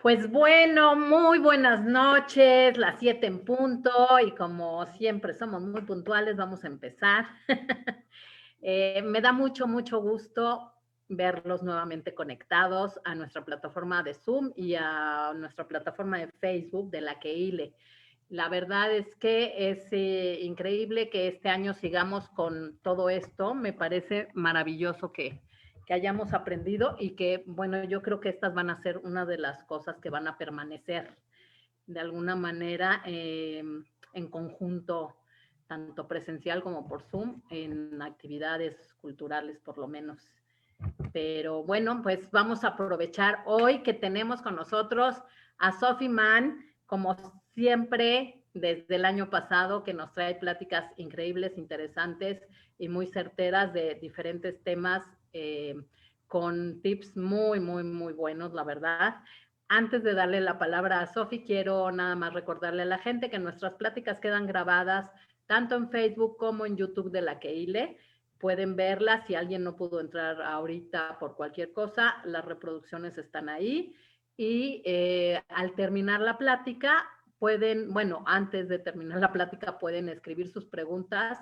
Pues bueno, muy buenas noches, las 7 en punto, y como siempre somos muy puntuales, vamos a empezar. Me da mucho gusto verlos nuevamente conectados a nuestra plataforma de Zoom y a nuestra plataforma de Facebook de La Keile. La verdad es que es increíble que este año sigamos con todo esto. Me parece maravilloso que hayamos aprendido y que, bueno, yo creo que estas van a ser una de las cosas que van a permanecer de alguna manera en conjunto, tanto presencial como por Zoom, en actividades culturales por lo menos. Pero bueno, pues vamos a aprovechar hoy que tenemos con nosotros a Sophie Mann, como siempre, desde el año pasado, que nos trae pláticas increíbles, interesantes y muy certeras de diferentes temas, con tips muy buenos, la verdad. Antes de darle la palabra a Sophie, quiero nada más recordarle a la gente que nuestras pláticas quedan grabadas tanto en Facebook como en YouTube de La Keile. Pueden verlas. Si alguien no pudo entrar ahorita por cualquier cosa, las reproducciones están ahí. Y al terminar la plática, pueden, bueno, antes de terminar la plática, pueden escribir sus preguntas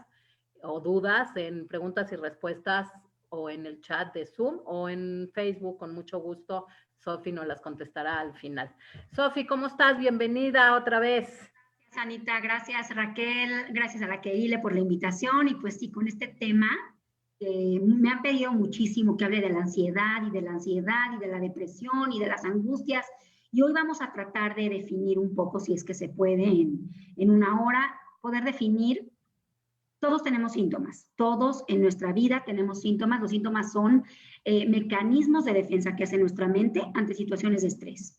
o dudas en preguntas y respuestas o en el chat de Zoom o en Facebook. Con mucho gusto, Sophie nos las contestará al final. Sophie, ¿cómo estás? Bienvenida otra vez. Anita, gracias Raquel, gracias a La Keile por la invitación y pues sí, con este tema me han pedido muchísimo que hable de la ansiedad y de la ansiedad y de la depresión y de las angustias y hoy vamos a tratar de definir un poco, si es que se puede en una hora, poder definir. Todos tenemos síntomas, todos en nuestra vida tenemos síntomas. Los síntomas son mecanismos de defensa que hace nuestra mente ante situaciones de estrés.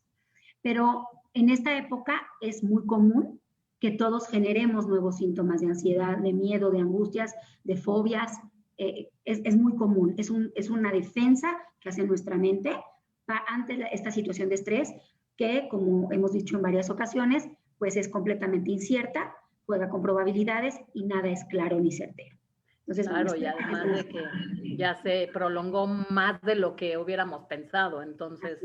Pero en esta época es muy común que todos generemos nuevos síntomas de ansiedad, de miedo, de angustias, de fobias. Es muy común, es una defensa que hace nuestra mente ante esta situación de estrés que, como hemos dicho en varias ocasiones, pues es completamente incierta, juega con probabilidades y nada es claro ni certero. Entonces, claro, bueno, y además de que ya se prolongó más de lo que hubiéramos pensado, entonces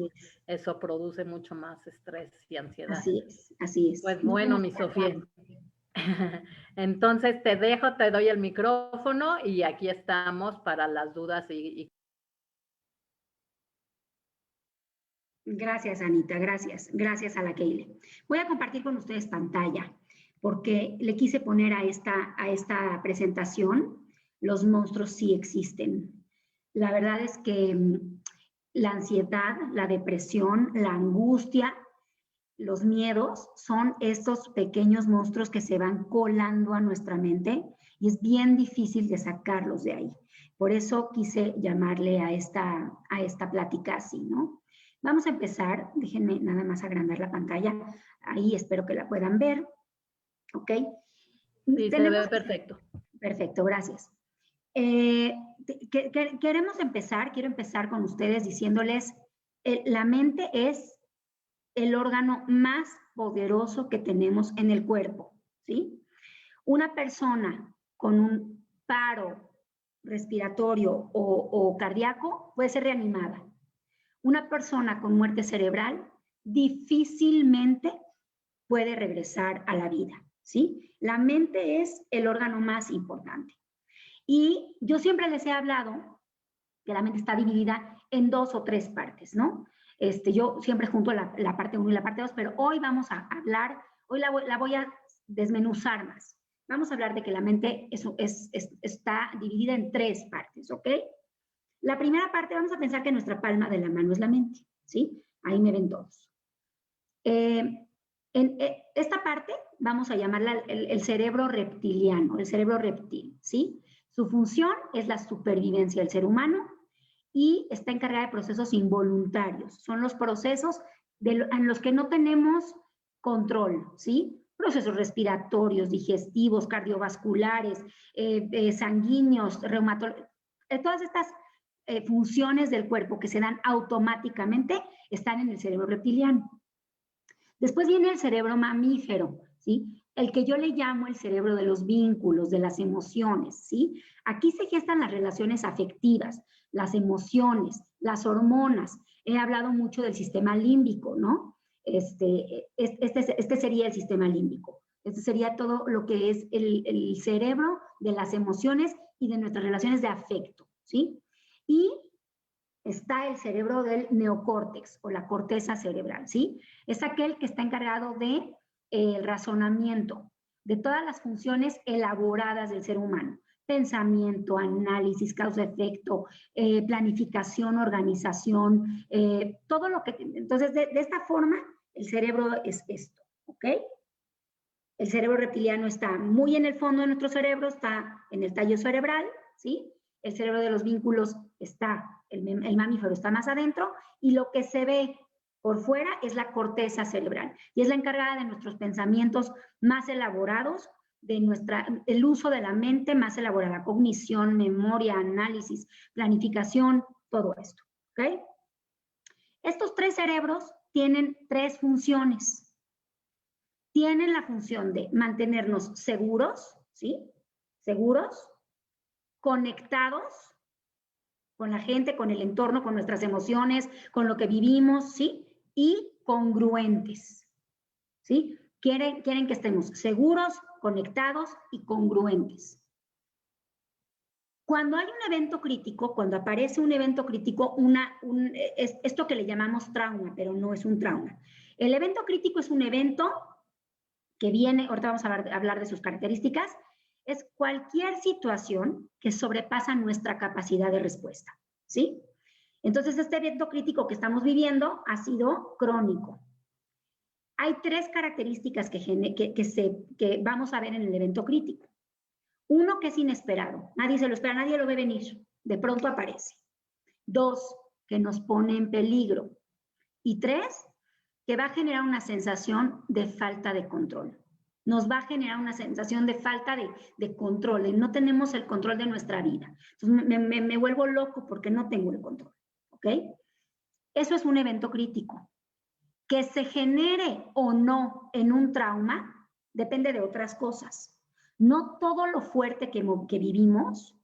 eso produce mucho más estrés y ansiedad. Así es, así es. Pues bueno, mi Sofía, entonces te dejo, te doy el micrófono y aquí estamos para las dudas y... Gracias, Anita, gracias a La Keile. Voy a compartir con ustedes pantalla porque le quise poner a esta presentación, los monstruos sí existen. La verdad es que la ansiedad, la depresión, la angustia, los miedos son estos pequeños monstruos que se van colando a nuestra mente y es bien difícil de sacarlos de ahí. Por eso quise llamarle a esta plática así, ¿no? Vamos a empezar, déjenme nada más agrandar la pantalla, ahí espero que la puedan ver, ¿ok? Sí, se ve perfecto. Perfecto, gracias. Quiero empezar con ustedes diciéndoles, la mente es el órgano más poderoso que tenemos en el cuerpo, ¿sí? Una persona con un paro respiratorio o cardíaco puede ser reanimada. Una persona con muerte cerebral difícilmente puede regresar a la vida, ¿sí? La mente es el órgano más importante. Y yo siempre les he hablado que la mente está dividida en 2 o 3 partes, ¿no? Yo siempre junto la parte 1 y la parte 2, pero hoy vamos a hablar, hoy la voy a desmenuzar más. Vamos a hablar de que la mente está dividida en 3 partes, ¿ok? La primera parte, vamos a pensar que nuestra palma de la mano es la mente, ¿sí? Ahí me ven todos. Esta parte vamos a llamarla el cerebro reptiliano, el cerebro reptil, ¿sí? Su función es la supervivencia del ser humano y está encargada de procesos involuntarios. Son los procesos en los que no tenemos control, ¿sí? Procesos respiratorios, digestivos, cardiovasculares, sanguíneos, reumatológicos, todas estas funciones del cuerpo que se dan automáticamente están en el cerebro reptiliano. Después viene el cerebro mamífero, ¿sí? El que yo le llamo el cerebro de los vínculos, de las emociones, ¿sí? Aquí se gestan las relaciones afectivas, las emociones, las hormonas. He hablado mucho del sistema límbico, ¿no? Este sería el sistema límbico. Este sería todo lo que es el cerebro de las emociones y de nuestras relaciones de afecto, ¿sí? Y está el cerebro del neocórtex o la corteza cerebral, ¿sí? Es aquel que está encargado de razonamiento, de todas las funciones elaboradas del ser humano. Pensamiento, análisis, causa-efecto, planificación, organización, todo lo que... Entonces, de esta forma, el cerebro es esto, ¿ok? El cerebro reptiliano está muy en el fondo de nuestro cerebro, está en el tallo cerebral, ¿sí? El cerebro de los vínculos está, el mamífero está más adentro, y lo que se ve por fuera es la corteza cerebral, y es la encargada de nuestros pensamientos más elaborados, el uso de la mente más elaborada, cognición, memoria, análisis, planificación, todo esto, ¿ok? Estos tres cerebros tienen tres funciones. Tienen la función de mantenernos seguros, ¿sí? Seguros, conectados con la gente, con el entorno, con nuestras emociones, con lo que vivimos, ¿sí? Y congruentes, ¿sí? Quieren que estemos seguros, conectados y congruentes. Cuando hay un evento crítico, cuando aparece un evento crítico, es esto que le llamamos trauma, pero no es un trauma. El evento crítico es un evento que viene, ahorita vamos a hablar de sus características, es cualquier situación que sobrepasa nuestra capacidad de respuesta, ¿sí? Entonces, este evento crítico que estamos viviendo ha sido crónico. Hay tres características que vamos a ver en el evento crítico. Uno, que es inesperado. Nadie se lo espera, nadie lo ve venir. De pronto aparece. Dos, que nos pone en peligro. Y tres, que va a generar una sensación de falta de control. Nos va a generar una sensación de falta de control, de no tenemos el control de nuestra vida. Entonces me vuelvo loco porque no tengo el control, ¿ok? Eso es un evento crítico. Que se genere o no en un trauma depende de otras cosas. No todo lo fuerte que vivimos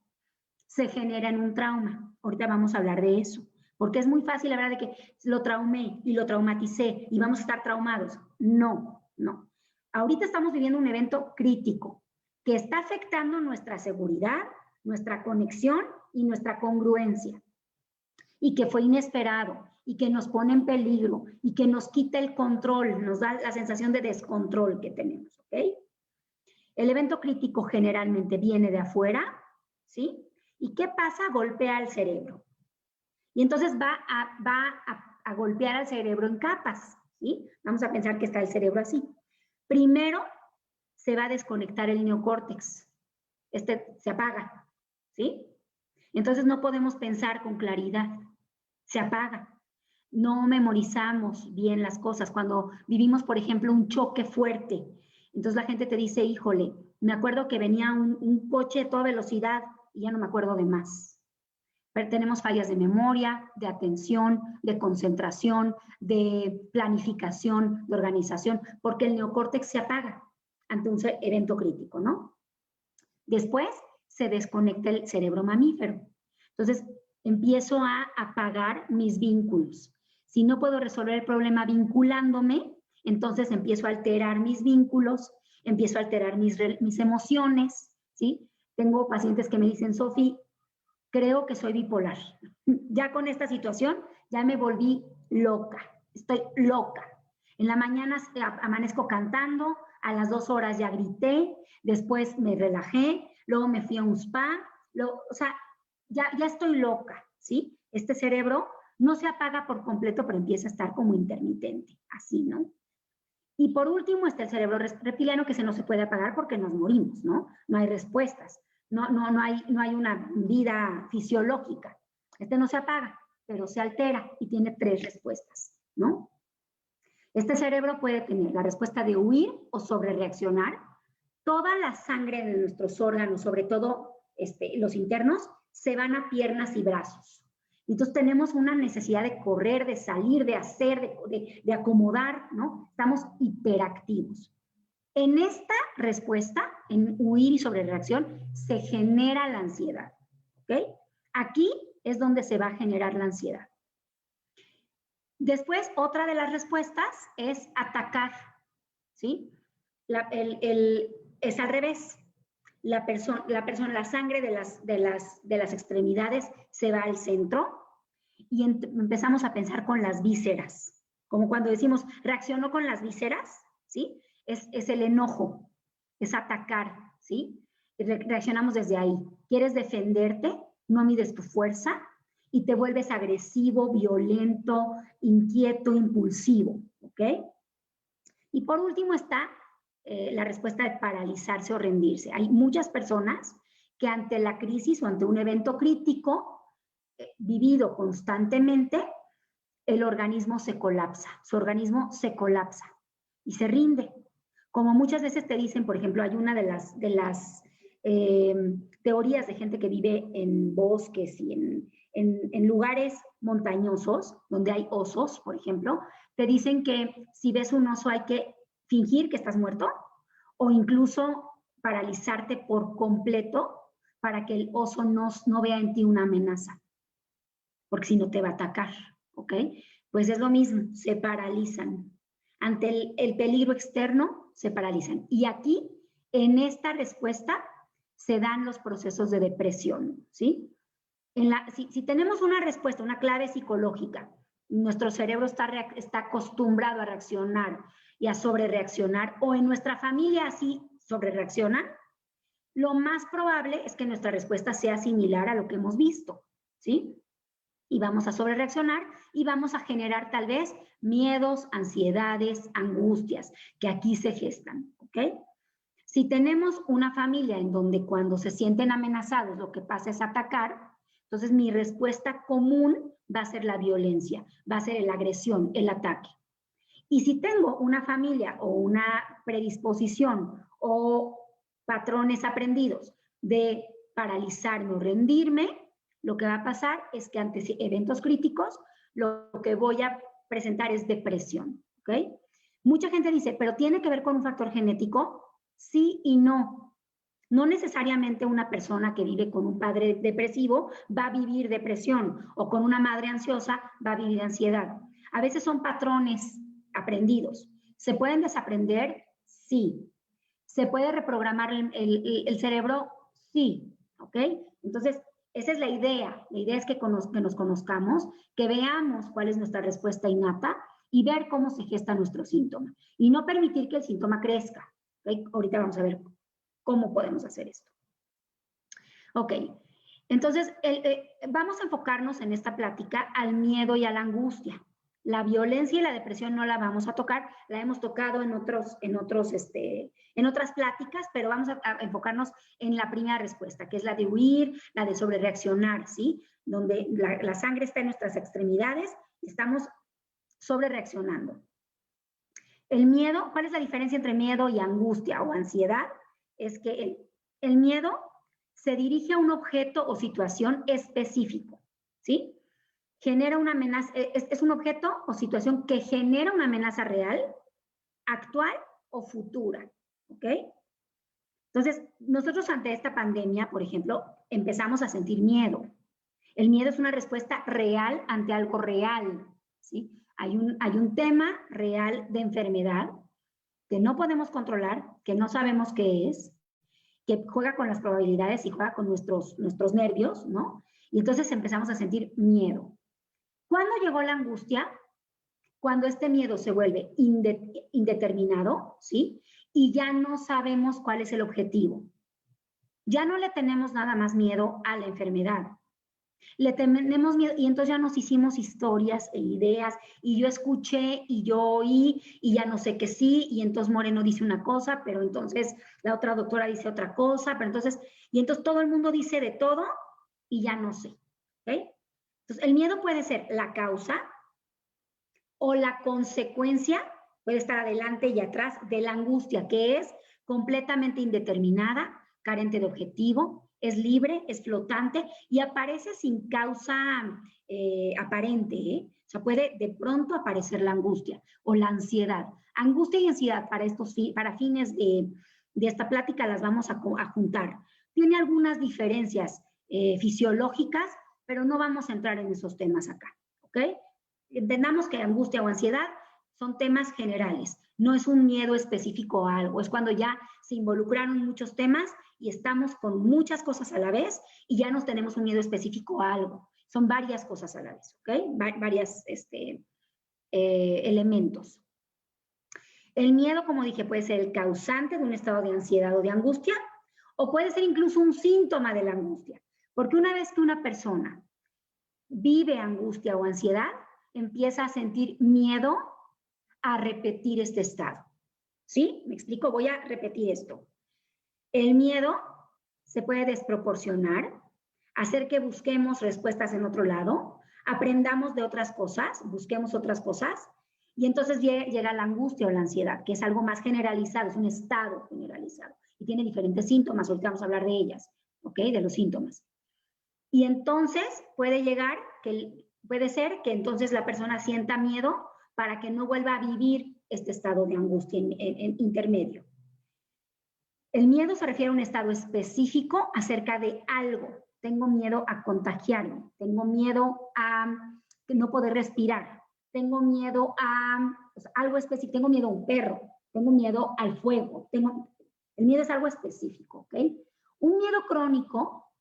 se genera en un trauma. Ahorita vamos a hablar de eso. Porque es muy fácil hablar de que lo traumé y lo traumaticé y vamos a estar traumados. No, no. Ahorita estamos viviendo un evento crítico que está afectando nuestra seguridad, nuestra conexión y nuestra congruencia. Y que fue inesperado y que nos pone en peligro y que nos quita el control, nos da la sensación de descontrol que tenemos, ¿ok? El evento crítico generalmente viene de afuera, ¿sí? ¿Y qué pasa? Golpea el cerebro. Y entonces va a golpear al cerebro en capas, ¿sí? Vamos a pensar que está el cerebro así. Primero se va a desconectar el neocórtex. Se apaga, ¿sí? Entonces no podemos pensar con claridad. Se apaga. No memorizamos bien las cosas. Cuando vivimos, por ejemplo, un choque fuerte, entonces la gente te dice, híjole, me acuerdo que venía un coche a toda velocidad y ya no me acuerdo de más. Pero tenemos fallas de memoria, de atención, de concentración, de planificación, de organización, porque el neocórtex se apaga ante un evento crítico, ¿no? Después se desconecta el cerebro mamífero. Entonces, empiezo a apagar mis vínculos. Si no puedo resolver el problema vinculándome, entonces empiezo a alterar mis vínculos, empiezo a alterar mis emociones, ¿sí? Tengo pacientes que me dicen, Sofi, creo que soy bipolar. Ya con esta situación, ya me volví loca. Estoy loca. En la mañana amanezco cantando, a las 2 horas ya grité, después me relajé, luego me fui a un spa, o sea, ya estoy loca, ¿sí? Este cerebro no se apaga por completo, pero empieza a estar como intermitente, así, ¿no? Y por último está el cerebro reptiliano, que no se puede apagar porque nos morimos, ¿no? No hay respuestas. No hay una vida fisiológica. No se apaga, pero se altera y tiene 3 respuestas, ¿no? Este cerebro puede tener la respuesta de huir o sobrereaccionar. Toda la sangre de nuestros órganos, sobre todo los internos, se van a piernas y brazos. Entonces tenemos una necesidad de correr, de salir, de hacer, de acomodar, ¿no? Estamos hiperactivos. En esta respuesta, en huir y sobrereacción, se genera la ansiedad, ¿ok? Aquí es donde se va a generar la ansiedad. Después, otra de las respuestas es atacar, ¿sí? Es al revés. La sangre de las extremidades se va al centro y empezamos a pensar con las vísceras. Como cuando decimos, reaccionó con las vísceras, ¿sí? Es el enojo, es atacar, ¿sí? Reaccionamos desde ahí. ¿Quieres defenderte? No mides tu fuerza y te vuelves agresivo, violento, inquieto, impulsivo, ¿ok? Y por último está la respuesta de paralizarse o rendirse. Hay muchas personas que ante la crisis o ante un evento crítico vivido constantemente, el organismo se colapsa, su organismo se colapsa y se rinde. Como muchas veces te dicen, por ejemplo, hay una de las teorías de gente que vive en bosques y en lugares montañosos, donde hay osos, por ejemplo, te dicen que si ves un oso hay que fingir que estás muerto o incluso paralizarte por completo para que el oso no vea en ti una amenaza, porque si no te va a atacar, ¿ok? Pues es lo mismo, se paralizan. Ante el peligro externo, se paralizan. Y aquí, en esta respuesta, se dan los procesos de depresión, ¿sí? Si tenemos una respuesta, una clave psicológica, nuestro cerebro está acostumbrado a reaccionar y a sobrereaccionar, o en nuestra familia así sobrereaccionan, lo más probable es que nuestra respuesta sea similar a lo que hemos visto, ¿sí? Y vamos a sobrereaccionar y vamos a generar tal vez miedos, ansiedades, angustias, que aquí se gestan, ¿ok? Si tenemos una familia en donde cuando se sienten amenazados lo que pasa es atacar, entonces mi respuesta común va a ser la violencia, va a ser la agresión, el ataque. Y si tengo una familia o una predisposición o patrones aprendidos de paralizarme o rendirme, lo que va a pasar es que ante eventos críticos, lo que voy a presentar es depresión, ¿ok? Mucha gente dice, ¿pero tiene que ver con un factor genético? Sí y no. No necesariamente una persona que vive con un padre depresivo va a vivir depresión o con una madre ansiosa va a vivir ansiedad. A veces son patrones aprendidos. ¿Se pueden desaprender? Sí. ¿Se puede reprogramar el cerebro? Sí. ¿Ok? Entonces, esa es la idea. La idea es que nos conozcamos, que veamos cuál es nuestra respuesta innata y ver cómo se gesta nuestro síntoma. Y no permitir que el síntoma crezca. ¿Okay? Ahorita vamos a ver cómo podemos hacer esto. Ok, entonces vamos a enfocarnos en esta plática al miedo y a la angustia. La violencia y la depresión no la vamos a tocar, la hemos tocado en otras pláticas, pero vamos a enfocarnos en la primera respuesta, que es la de huir, la de sobrereaccionar, ¿sí? Donde la sangre está en nuestras extremidades, estamos sobrereaccionando. El miedo, ¿cuál es la diferencia entre miedo y angustia o ansiedad? Es que el miedo se dirige a un objeto o situación específico, ¿sí? Genera una amenaza, es un objeto o situación que genera una amenaza real, actual o futura, ¿ok? Entonces, nosotros ante esta pandemia, por ejemplo, empezamos a sentir miedo. El miedo es una respuesta real ante algo real, ¿sí? Hay un tema real de enfermedad que no podemos controlar, que no sabemos qué es, que juega con las probabilidades y juega con nuestros nervios, ¿no? Y entonces empezamos a sentir miedo. ¿Cuándo llegó la angustia? Cuando este miedo se vuelve indeterminado, ¿sí? Y ya no sabemos cuál es el objetivo. Ya no le tenemos nada más miedo a la enfermedad. Le tenemos miedo y entonces ya nos hicimos historias e ideas y yo escuché y yo oí y ya no sé qué sí y entonces Moreno dice una cosa, pero entonces la otra doctora dice otra cosa, pero entonces, y entonces todo el mundo dice de todo y ya no sé, ¿ok? Entonces el miedo puede ser la causa o la consecuencia, puede estar adelante y atrás de la angustia, que es completamente indeterminada, carente de objetivo, es libre, es flotante y aparece sin causa aparente, ¿eh? O sea, puede de pronto aparecer la angustia o la ansiedad. Angustia y ansiedad para fines de esta plática las vamos a juntar. Tiene algunas diferencias fisiológicas, pero no vamos a entrar en esos temas acá, ¿ok? entendamos que angustia o ansiedad son temas generales, no es un miedo específico a algo, es cuando ya se involucraron muchos temas y estamos con muchas cosas a la vez y ya nos tenemos un miedo específico a algo. Son varias cosas a la vez, ¿ok? Varias elementos. El miedo, como dije, puede ser el causante de un estado de ansiedad o de angustia, o puede ser incluso un síntoma de la angustia. Porque una vez que una persona vive angustia o ansiedad, empieza a sentir miedo a repetir este estado. ¿Sí? ¿Me explico? Voy a repetir esto. El miedo se puede desproporcionar, hacer que busquemos respuestas en otro lado, aprendamos de otras cosas, busquemos otras cosas, y entonces llega la angustia o la ansiedad, que es algo más generalizado, es un estado generalizado, y tiene diferentes síntomas, ahorita vamos a hablar de ellas, ¿ok? De los síntomas. Y entonces puede ser que entonces la persona sienta miedo para que no vuelva a vivir este estado de angustia en intermedio. El miedo se refiere a un estado específico acerca de algo. Tengo miedo a contagiarme, tengo miedo a no poder respirar, tengo miedo a algo específico, tengo miedo a un perro, tengo miedo al fuego. El miedo es algo específico, ¿ok? Un miedo crónico,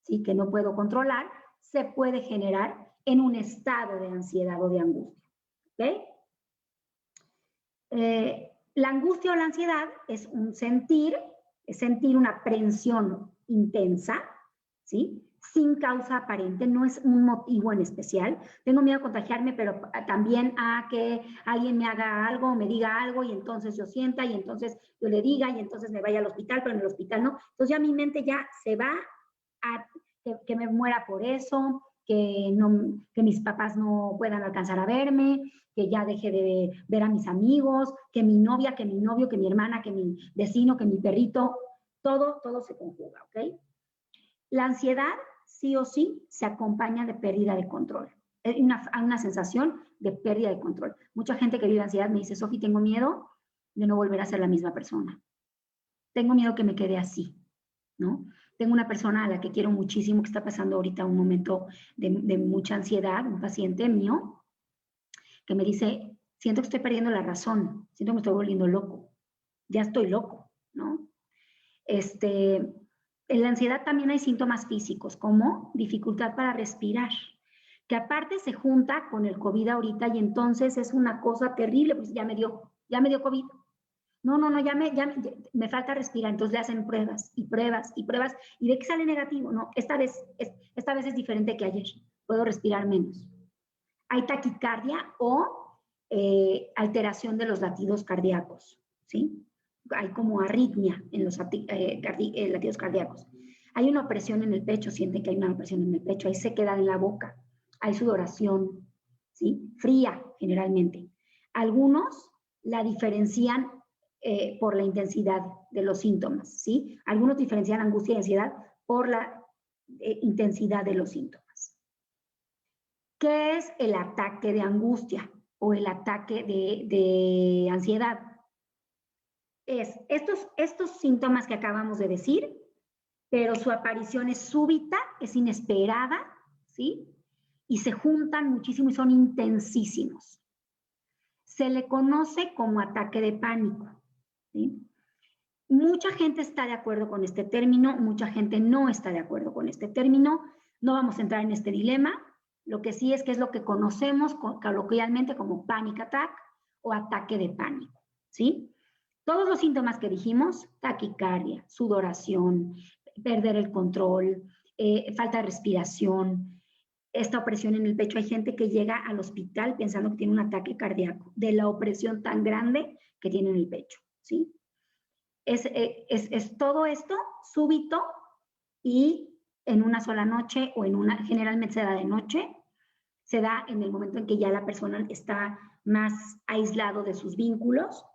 ¿sí? Que no puedo controlar, se puede generar en un estado de ansiedad o de angustia, ¿ok? La angustia o la ansiedad es sentir una aprensión intensa, ¿sí? Sin causa aparente, no es un motivo en especial. Tengo miedo a contagiarme, pero también a que alguien me haga algo, me diga algo, y entonces yo sienta, y entonces yo le diga, y entonces me vaya al hospital, pero en el hospital no. Entonces ya mi mente ya se va a que me muera por eso, que mis papás no puedan alcanzar a verme, que ya deje de ver a mis amigos, que mi novia, que mi novio, que mi hermana, que mi vecino, que mi perrito, todo se conjuga, ¿ok? La ansiedad, sí o sí, se acompaña de pérdida de control. Hay una sensación de pérdida de control. Mucha gente que vive ansiedad me dice, Sofi, tengo miedo de no volver a ser la misma persona. Tengo miedo que me quede así, ¿no? Tengo una persona a la que quiero muchísimo que está pasando ahorita un momento de mucha ansiedad, un paciente mío, que me dice, siento que estoy perdiendo la razón, siento que me estoy volviendo loco, ya estoy loco, ¿no? En la ansiedad también hay síntomas físicos, como dificultad para respirar, que aparte se junta con el COVID ahorita y entonces es una cosa terrible, pues ya me dio COVID. No, ya me falta respirar, entonces le hacen pruebas y pruebas y pruebas, y de que sale negativo. No, esta vez es diferente que ayer, puedo respirar menos. Hay taquicardia o alteración de los latidos cardíacos, ¿sí? Hay como arritmia en los latidos cardíacos. Hay una opresión en el pecho, sienten que hay una opresión en el pecho, hay sequedad en la boca, hay sudoración, ¿sí? Fría, generalmente. Algunos la diferencian por la intensidad de los síntomas, ¿sí? Algunos diferencian angustia y ansiedad por la intensidad de los síntomas. ¿Qué es el ataque de angustia o el ataque de ansiedad? Es estos síntomas que acabamos de decir, pero su aparición es súbita, es inesperada, ¿sí? Y se juntan muchísimo y son intensísimos. Se le conoce como ataque de pánico, ¿sí? Mucha gente está de acuerdo con este término, mucha gente no está de acuerdo con este término. No vamos a entrar en este dilema. Lo que sí es que es lo que conocemos coloquialmente como panic attack o ataque de pánico, ¿sí? Todos los síntomas que dijimos, taquicardia, sudoración, perder el control, falta de respiración, esta opresión en el pecho. Hay gente que llega al hospital pensando que tiene un ataque cardíaco de la opresión tan grande que tiene en el pecho, ¿sí? Es todo esto súbito y en una sola noche o generalmente se da de noche, se da en el momento en que ya la persona está más aislado de sus vínculos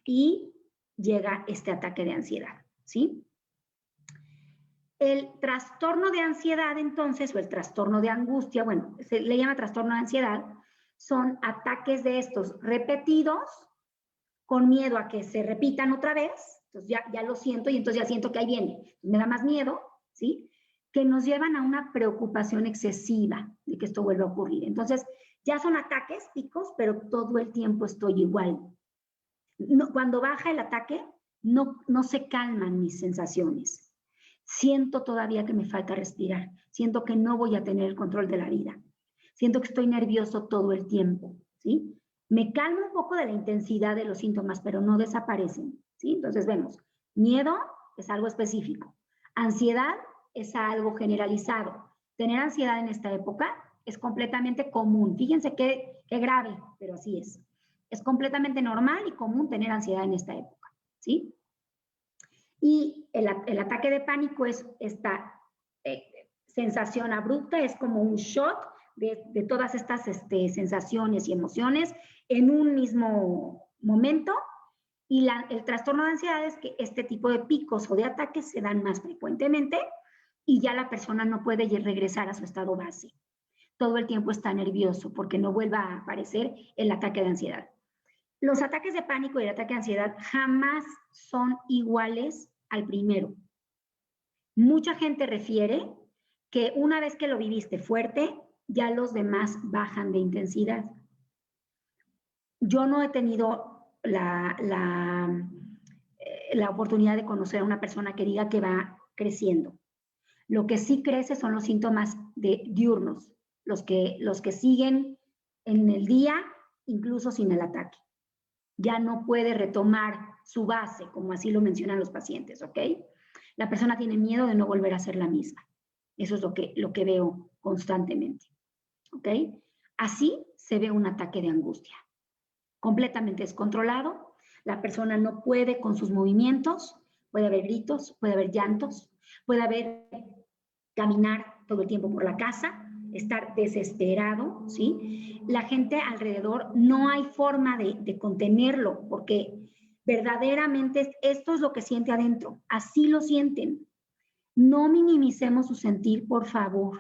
y llega este ataque de ansiedad, ¿sí? El trastorno de ansiedad, entonces, o el trastorno de angustia, bueno, se le llama trastorno de ansiedad, son ataques de estos repetidos con miedo a que se repitan otra vez, entonces ya lo siento y entonces ya siento que ahí viene, me da más miedo, ¿sí? Que nos llevan a una preocupación excesiva de que esto vuelva a ocurrir. Entonces, Ya son ataques, picos, pero todo el tiempo estoy igual. No, cuando baja el ataque, no se calman mis sensaciones. Siento todavía que me falta respirar. Siento que no voy a tener el control de la vida. Siento que estoy nervioso todo el tiempo, ¿sí? Me calmo un poco de la intensidad de los síntomas, pero no desaparecen, ¿sí? Entonces vemos, miedo es algo específico. Ansiedad es algo generalizado. Tener ansiedad en esta época es completamente común. Fíjense qué grave, pero así es. Es completamente normal y común tener ansiedad en esta época, ¿sí? Y el ataque de pánico es esta sensación abrupta, es como un shot de todas estas sensaciones y emociones en un mismo momento. Y el trastorno de ansiedad es que este tipo de picos o de ataques se dan más frecuentemente y ya la persona no puede regresar a su estado base. Todo el tiempo está nervioso porque no vuelva a aparecer el ataque de ansiedad. Los ataques de pánico y el ataque de ansiedad jamás son iguales al primero. Mucha gente refiere que una vez que lo viviste fuerte, ya los demás bajan de intensidad. Yo no he tenido la oportunidad de conocer a una persona que diga que va creciendo. Lo que sí crece son los síntomas diurnos, los que siguen en el día, incluso sin el ataque. Ya no puede retomar su base, como así lo mencionan los pacientes, ¿ok? La persona tiene miedo de no volver a ser la misma. Eso es lo que veo constantemente, ¿ok? Así se ve un ataque de angustia. Completamente descontrolado, la persona no puede con sus movimientos, puede haber gritos, puede haber llantos, puede haber caminar todo el tiempo por la casa, estar desesperado, ¿sí? La gente alrededor no hay forma de contenerlo porque verdaderamente esto es lo que siente adentro, así lo sienten. No minimicemos su sentir, por favor.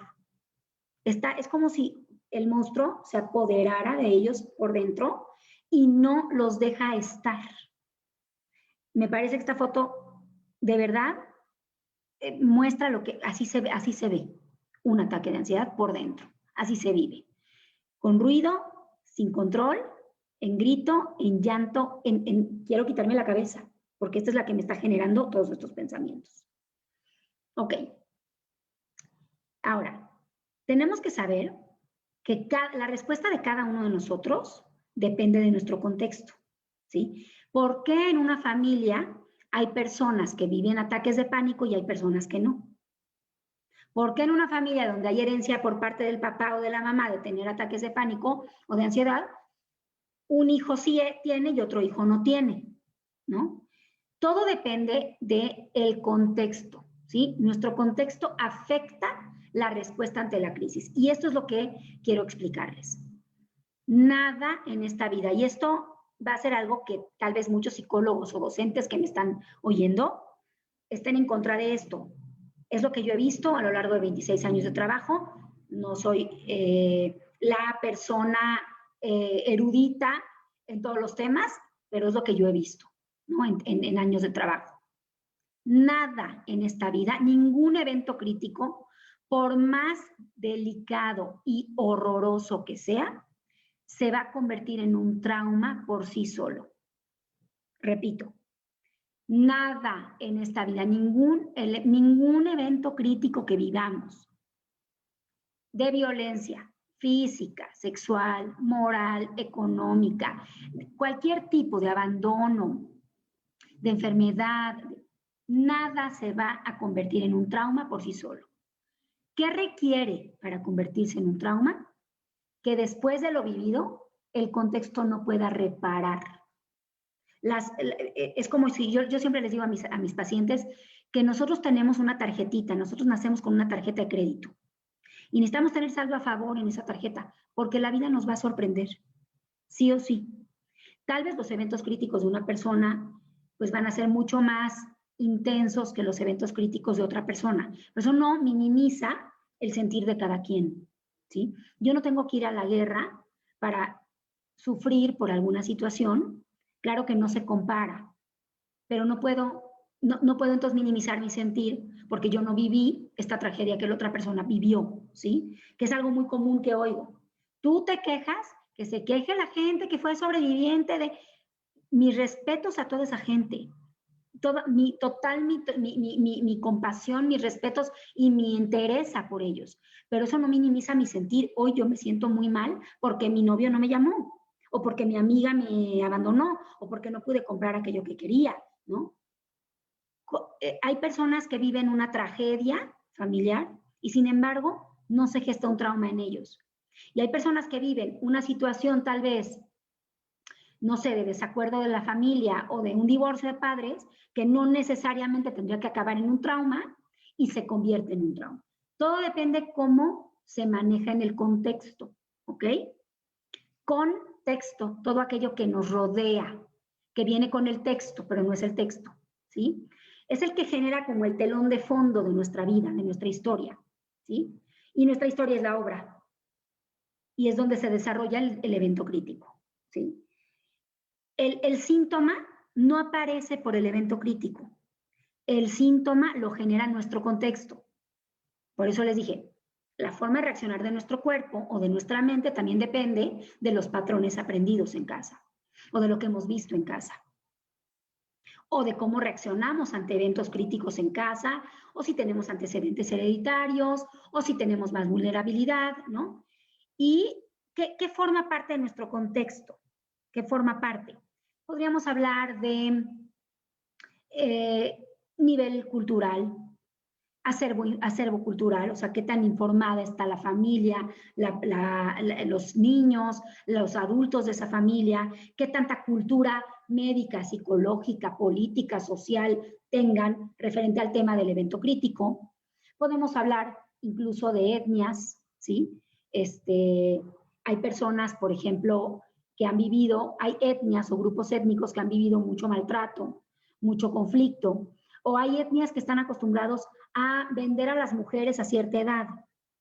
Es como si el monstruo se apoderara de ellos por dentro y no los deja estar. Me parece que esta foto de verdad muestra lo que así se ve un ataque de ansiedad por dentro, así se vive, con ruido, sin control, en grito, en llanto, quiero quitarme la cabeza, porque esta es la que me está generando todos estos pensamientos. Ok, ahora, tenemos que saber que la respuesta de cada uno de nosotros depende de nuestro contexto, ¿sí? ¿Por qué en una familia hay personas que viven ataques de pánico y hay personas que no? ¿Por qué en una familia donde hay herencia por parte del papá o de la mamá de tener ataques de pánico o de ansiedad, un hijo sí tiene y otro hijo no tiene, ¿no? Todo depende del contexto, ¿sí? Nuestro contexto afecta la respuesta ante la crisis. Y esto es lo que quiero explicarles. Nada en esta vida, y esto va a ser algo que tal vez muchos psicólogos o docentes que me están oyendo estén en contra de esto. Es lo que yo he visto a lo largo de 26 años de trabajo. No soy la persona erudita en todos los temas, pero es lo que yo he visto, ¿no? en años de trabajo. Nada en esta vida, ningún evento crítico, por más delicado y horroroso que sea, se va a convertir en un trauma por sí solo. Repito, nada en esta vida, ningún evento crítico que vivamos de violencia física, sexual, moral, económica, cualquier tipo de abandono, de enfermedad, nada se va a convertir en un trauma por sí solo. ¿Qué requiere para convertirse en un trauma? Que después de lo vivido, el contexto no pueda reparar. Es como si yo siempre les digo a mis pacientes que nosotros tenemos una tarjetita, nosotros nacemos con una tarjeta de crédito y necesitamos tener saldo a favor en esa tarjeta porque la vida nos va a sorprender, sí o sí. Tal vez los eventos críticos de una persona pues van a ser mucho más intensos que los eventos críticos de otra persona, pero eso no minimiza el sentir de cada quien, ¿sí? Yo no tengo que ir a la guerra para sufrir por alguna situación. Claro que no se compara, pero no puedo entonces minimizar mi sentir porque yo no viví esta tragedia que la otra persona vivió, ¿sí? Que es algo muy común que oigo. Tú te quejas, que se queje la gente que fue sobreviviente de... Mis respetos a toda esa gente. Mi compasión, mis respetos y mi interés por ellos. Pero eso no minimiza mi sentir. Hoy yo me siento muy mal porque mi novio no me llamó, o porque mi amiga me abandonó, o porque no pude comprar aquello que quería, ¿no? Hay personas que viven una tragedia familiar y sin embargo no se gesta un trauma en ellos. Y hay personas que viven una situación tal vez, no sé, de desacuerdo de la familia o de un divorcio de padres que no necesariamente tendría que acabar en un trauma y se convierte en un trauma. Todo depende cómo se maneja en el contexto, ¿ok? Contexto, todo aquello que nos rodea, que viene con el texto, pero no es el texto, ¿sí? Es el que genera como el telón de fondo de nuestra vida, de nuestra historia, ¿sí? Y nuestra historia es la obra. Y es donde se desarrolla el evento crítico, ¿sí? El síntoma no aparece por el evento crítico. El síntoma lo genera nuestro contexto. Por eso les dije, la forma de reaccionar de nuestro cuerpo o de nuestra mente también depende de los patrones aprendidos en casa o de lo que hemos visto en casa o de cómo reaccionamos ante eventos críticos en casa o si tenemos antecedentes hereditarios o si tenemos más vulnerabilidad, ¿no? ¿Y qué forma parte de nuestro contexto? ¿Qué forma parte? Podríamos hablar de nivel cultural, acervo cultural, o sea, qué tan informada está la familia, los niños, los adultos de esa familia, qué tanta cultura médica, psicológica, política, social tengan referente al tema del evento crítico. Podemos hablar incluso de etnias, ¿sí? Hay personas, por ejemplo, que han vivido, hay etnias o grupos étnicos que han vivido mucho maltrato, mucho conflicto, o hay etnias que están acostumbrados a vender a las mujeres a cierta edad,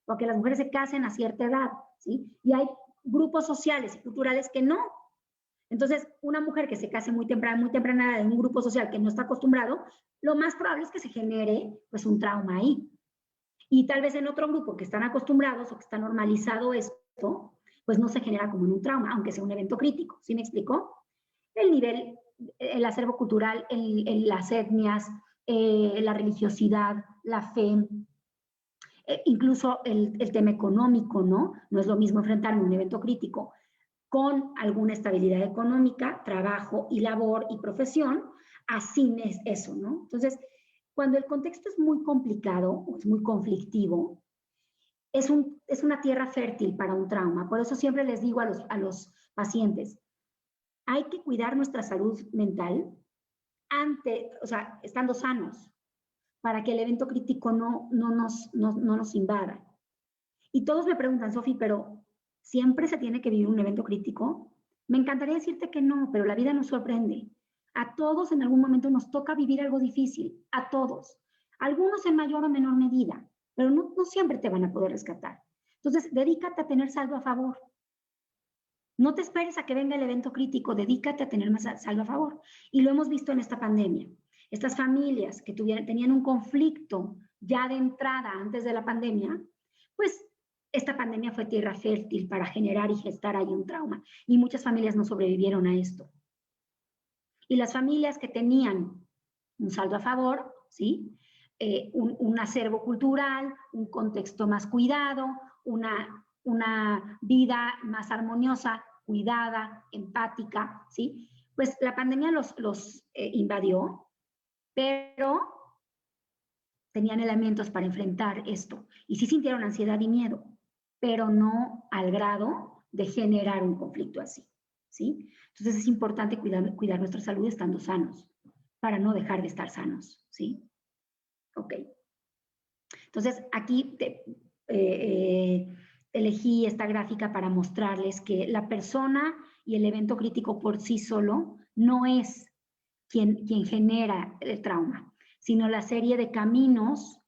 o a que las mujeres se casen a cierta edad, ¿sí? Y hay grupos sociales y culturales que no. Entonces, una mujer que se case muy temprana en un grupo social que no está acostumbrado, lo más probable es que se genere pues un trauma ahí. Y tal vez en otro grupo que están acostumbrados o que está normalizado esto, pues no se genera como en un trauma, aunque sea un evento crítico. ¿Sí me explicó? El nivel, el acervo cultural, las etnias, la religiosidad, la fe, incluso el tema económico, ¿no? No es lo mismo enfrentarme a un evento crítico con alguna estabilidad económica, trabajo y labor y profesión, así es eso, ¿no? Entonces, cuando el contexto es muy complicado o es muy conflictivo, es una tierra fértil para un trauma. Por eso siempre les digo a los pacientes, hay que cuidar nuestra salud mental o sea, estando sanos, para que el evento crítico no nos invada. Y todos me preguntan, Sofi, pero ¿siempre se tiene que vivir un evento crítico? Me encantaría decirte que no, pero la vida nos sorprende. A todos en algún momento nos toca vivir algo difícil, a todos. Algunos en mayor o menor medida, pero no siempre te van a poder rescatar. Entonces, dedícate a tener saldo a favor. No te esperes a que venga el evento crítico, dedícate a tener más saldo a favor. Y lo hemos visto en esta pandemia. Estas familias que tenían un conflicto ya de entrada antes de la pandemia, pues esta pandemia fue tierra fértil para generar y gestar ahí un trauma. Y muchas familias no sobrevivieron a esto. Y las familias que tenían un saldo a favor, ¿sí? Un acervo cultural, un contexto más cuidado, una vida más armoniosa, cuidada, empática, ¿sí? Pues la pandemia los invadió, pero tenían elementos para enfrentar esto. Y sí sintieron ansiedad y miedo, pero no al grado de generar un conflicto así, ¿sí? Entonces es importante cuidar nuestra salud estando sanos, para no dejar de estar sanos, ¿sí? Ok. Entonces aquí elegí esta gráfica para mostrarles que la persona y el evento crítico por sí solo no es quien genera el trauma, sino la serie de caminos,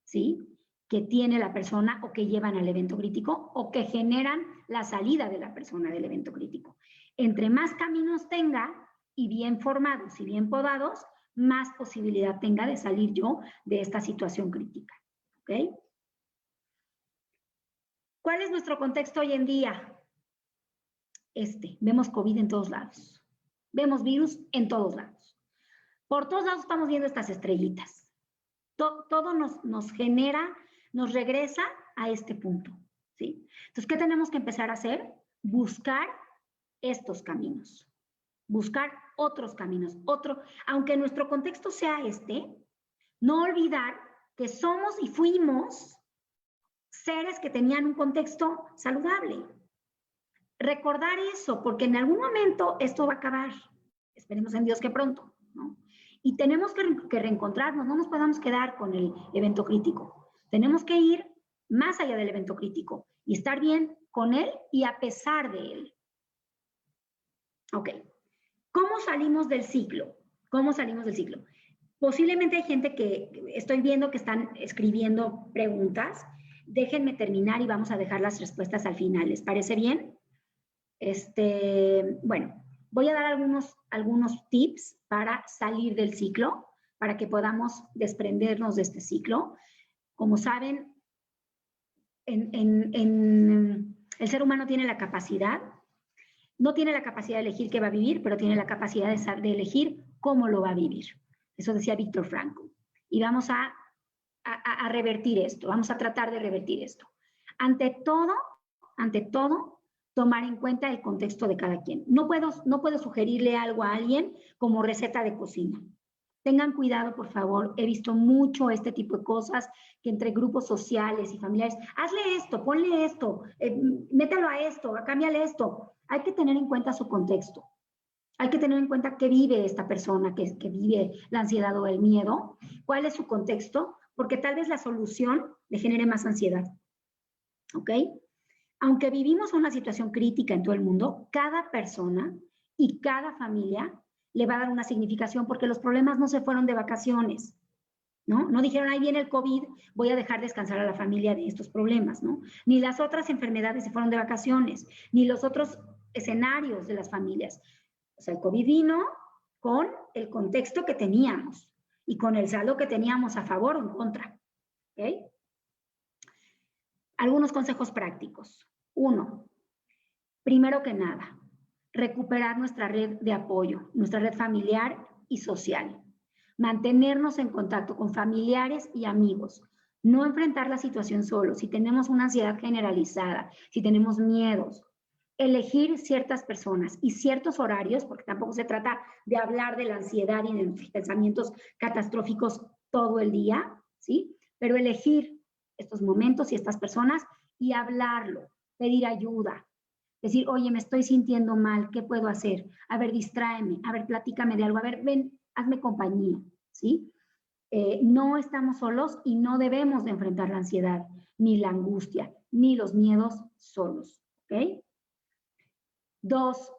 ¿sí?, que tiene la persona o que llevan al evento crítico o que generan la salida de la persona del evento crítico. Entre más caminos tenga y bien formados y bien podados, más posibilidad tenga de salir yo de esta situación crítica. ¿Ok? ¿Cuál es nuestro contexto hoy en día? Vemos COVID en todos lados. Vemos virus en todos lados. Por todos lados estamos viendo estas estrellitas. Todo nos genera, nos regresa a este punto, ¿sí? Entonces, ¿qué tenemos que empezar a hacer? Buscar estos caminos. Buscar otros caminos. Aunque nuestro contexto sea no olvidar que somos y fuimos seres que tenían un contexto saludable. Recordar eso, porque en algún momento esto va a acabar. Esperemos en Dios que pronto, ¿no? Y tenemos que reencontrarnos, no nos podamos quedar con el evento crítico. Tenemos que ir más allá del evento crítico y estar bien con él y a pesar de él. Ok. ¿Cómo salimos del ciclo? ¿Cómo salimos del ciclo? Posiblemente hay gente que estoy viendo que están escribiendo preguntas. Déjenme terminar y vamos a dejar las respuestas al final. ¿Les parece bien? Bueno, voy a dar algunos tips para salir del ciclo, para que podamos desprendernos de este ciclo. Como saben, el ser humano tiene la capacidad, no tiene la capacidad de elegir qué va a vivir, pero tiene la capacidad de elegir cómo lo va a vivir. Eso decía Víctor Frankl. Y vamos a revertir esto, vamos a tratar de revertir esto. Ante todo, tomar en cuenta el contexto de cada quien. No puedo sugerirle algo a alguien como receta de cocina. Tengan cuidado, por favor. He visto mucho este tipo de cosas que entre grupos sociales y familiares, hazle esto, ponle esto, mételo a esto, cámbiale esto. Hay que tener en cuenta su contexto. Hay que tener en cuenta qué vive esta persona, que vive la ansiedad o el miedo, cuál es su contexto, porque tal vez la solución le genere más ansiedad. ¿Ok? Aunque vivimos una situación crítica en todo el mundo, cada persona y cada familia le va a dar una significación porque los problemas no se fueron de vacaciones, ¿no? No dijeron, ahí viene el COVID, voy a dejar descansar a la familia de estos problemas, ¿no? Ni las otras enfermedades se fueron de vacaciones, ni los otros escenarios de las familias. O sea, el COVID vino con el contexto que teníamos y con el saldo que teníamos a favor o en contra, ¿ok? Algunos consejos prácticos. 1, primero que nada, recuperar nuestra red de apoyo, nuestra red familiar y social. Mantenernos en contacto con familiares y amigos. No enfrentar la situación solo. Si tenemos una ansiedad generalizada, si tenemos miedos, elegir ciertas personas y ciertos horarios, porque tampoco se trata de hablar de la ansiedad y de los pensamientos catastróficos todo el día, ¿sí? Pero elegir estos momentos y estas personas y hablarlo, pedir ayuda, decir, oye, me estoy sintiendo mal, ¿qué puedo hacer? A ver, distráeme, a ver, platícame de algo, a ver, ven, hazme compañía, ¿sí? No estamos solos y no debemos de enfrentar la ansiedad, ni la angustia, ni los miedos solos, ¿ok? 2,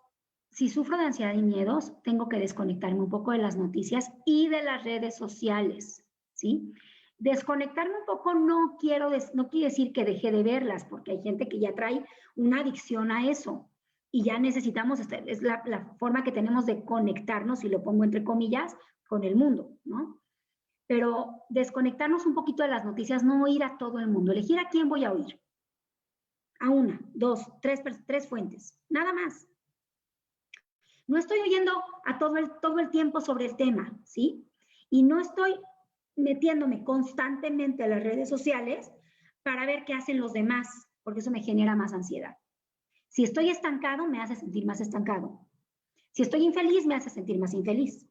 si sufro de ansiedad y miedos, tengo que desconectarme un poco de las noticias y de las redes sociales, ¿sí? Desconectarme un poco no quiere decir que deje de verlas, porque hay gente que ya trae una adicción a eso y ya necesitamos, es la forma que tenemos de conectarnos, y lo pongo entre comillas, con el mundo, ¿no? Pero desconectarnos un poquito de las noticias, no oír a todo el mundo, elegir a quién voy a oír. A 1, 2, 3 fuentes, nada más. No estoy oyendo a todo el tiempo sobre el tema, ¿sí? Y no estoy metiéndome constantemente a las redes sociales para ver qué hacen los demás, porque eso me genera más ansiedad. Si estoy estancado, me hace sentir más estancado. Si estoy infeliz, me hace sentir más infeliz.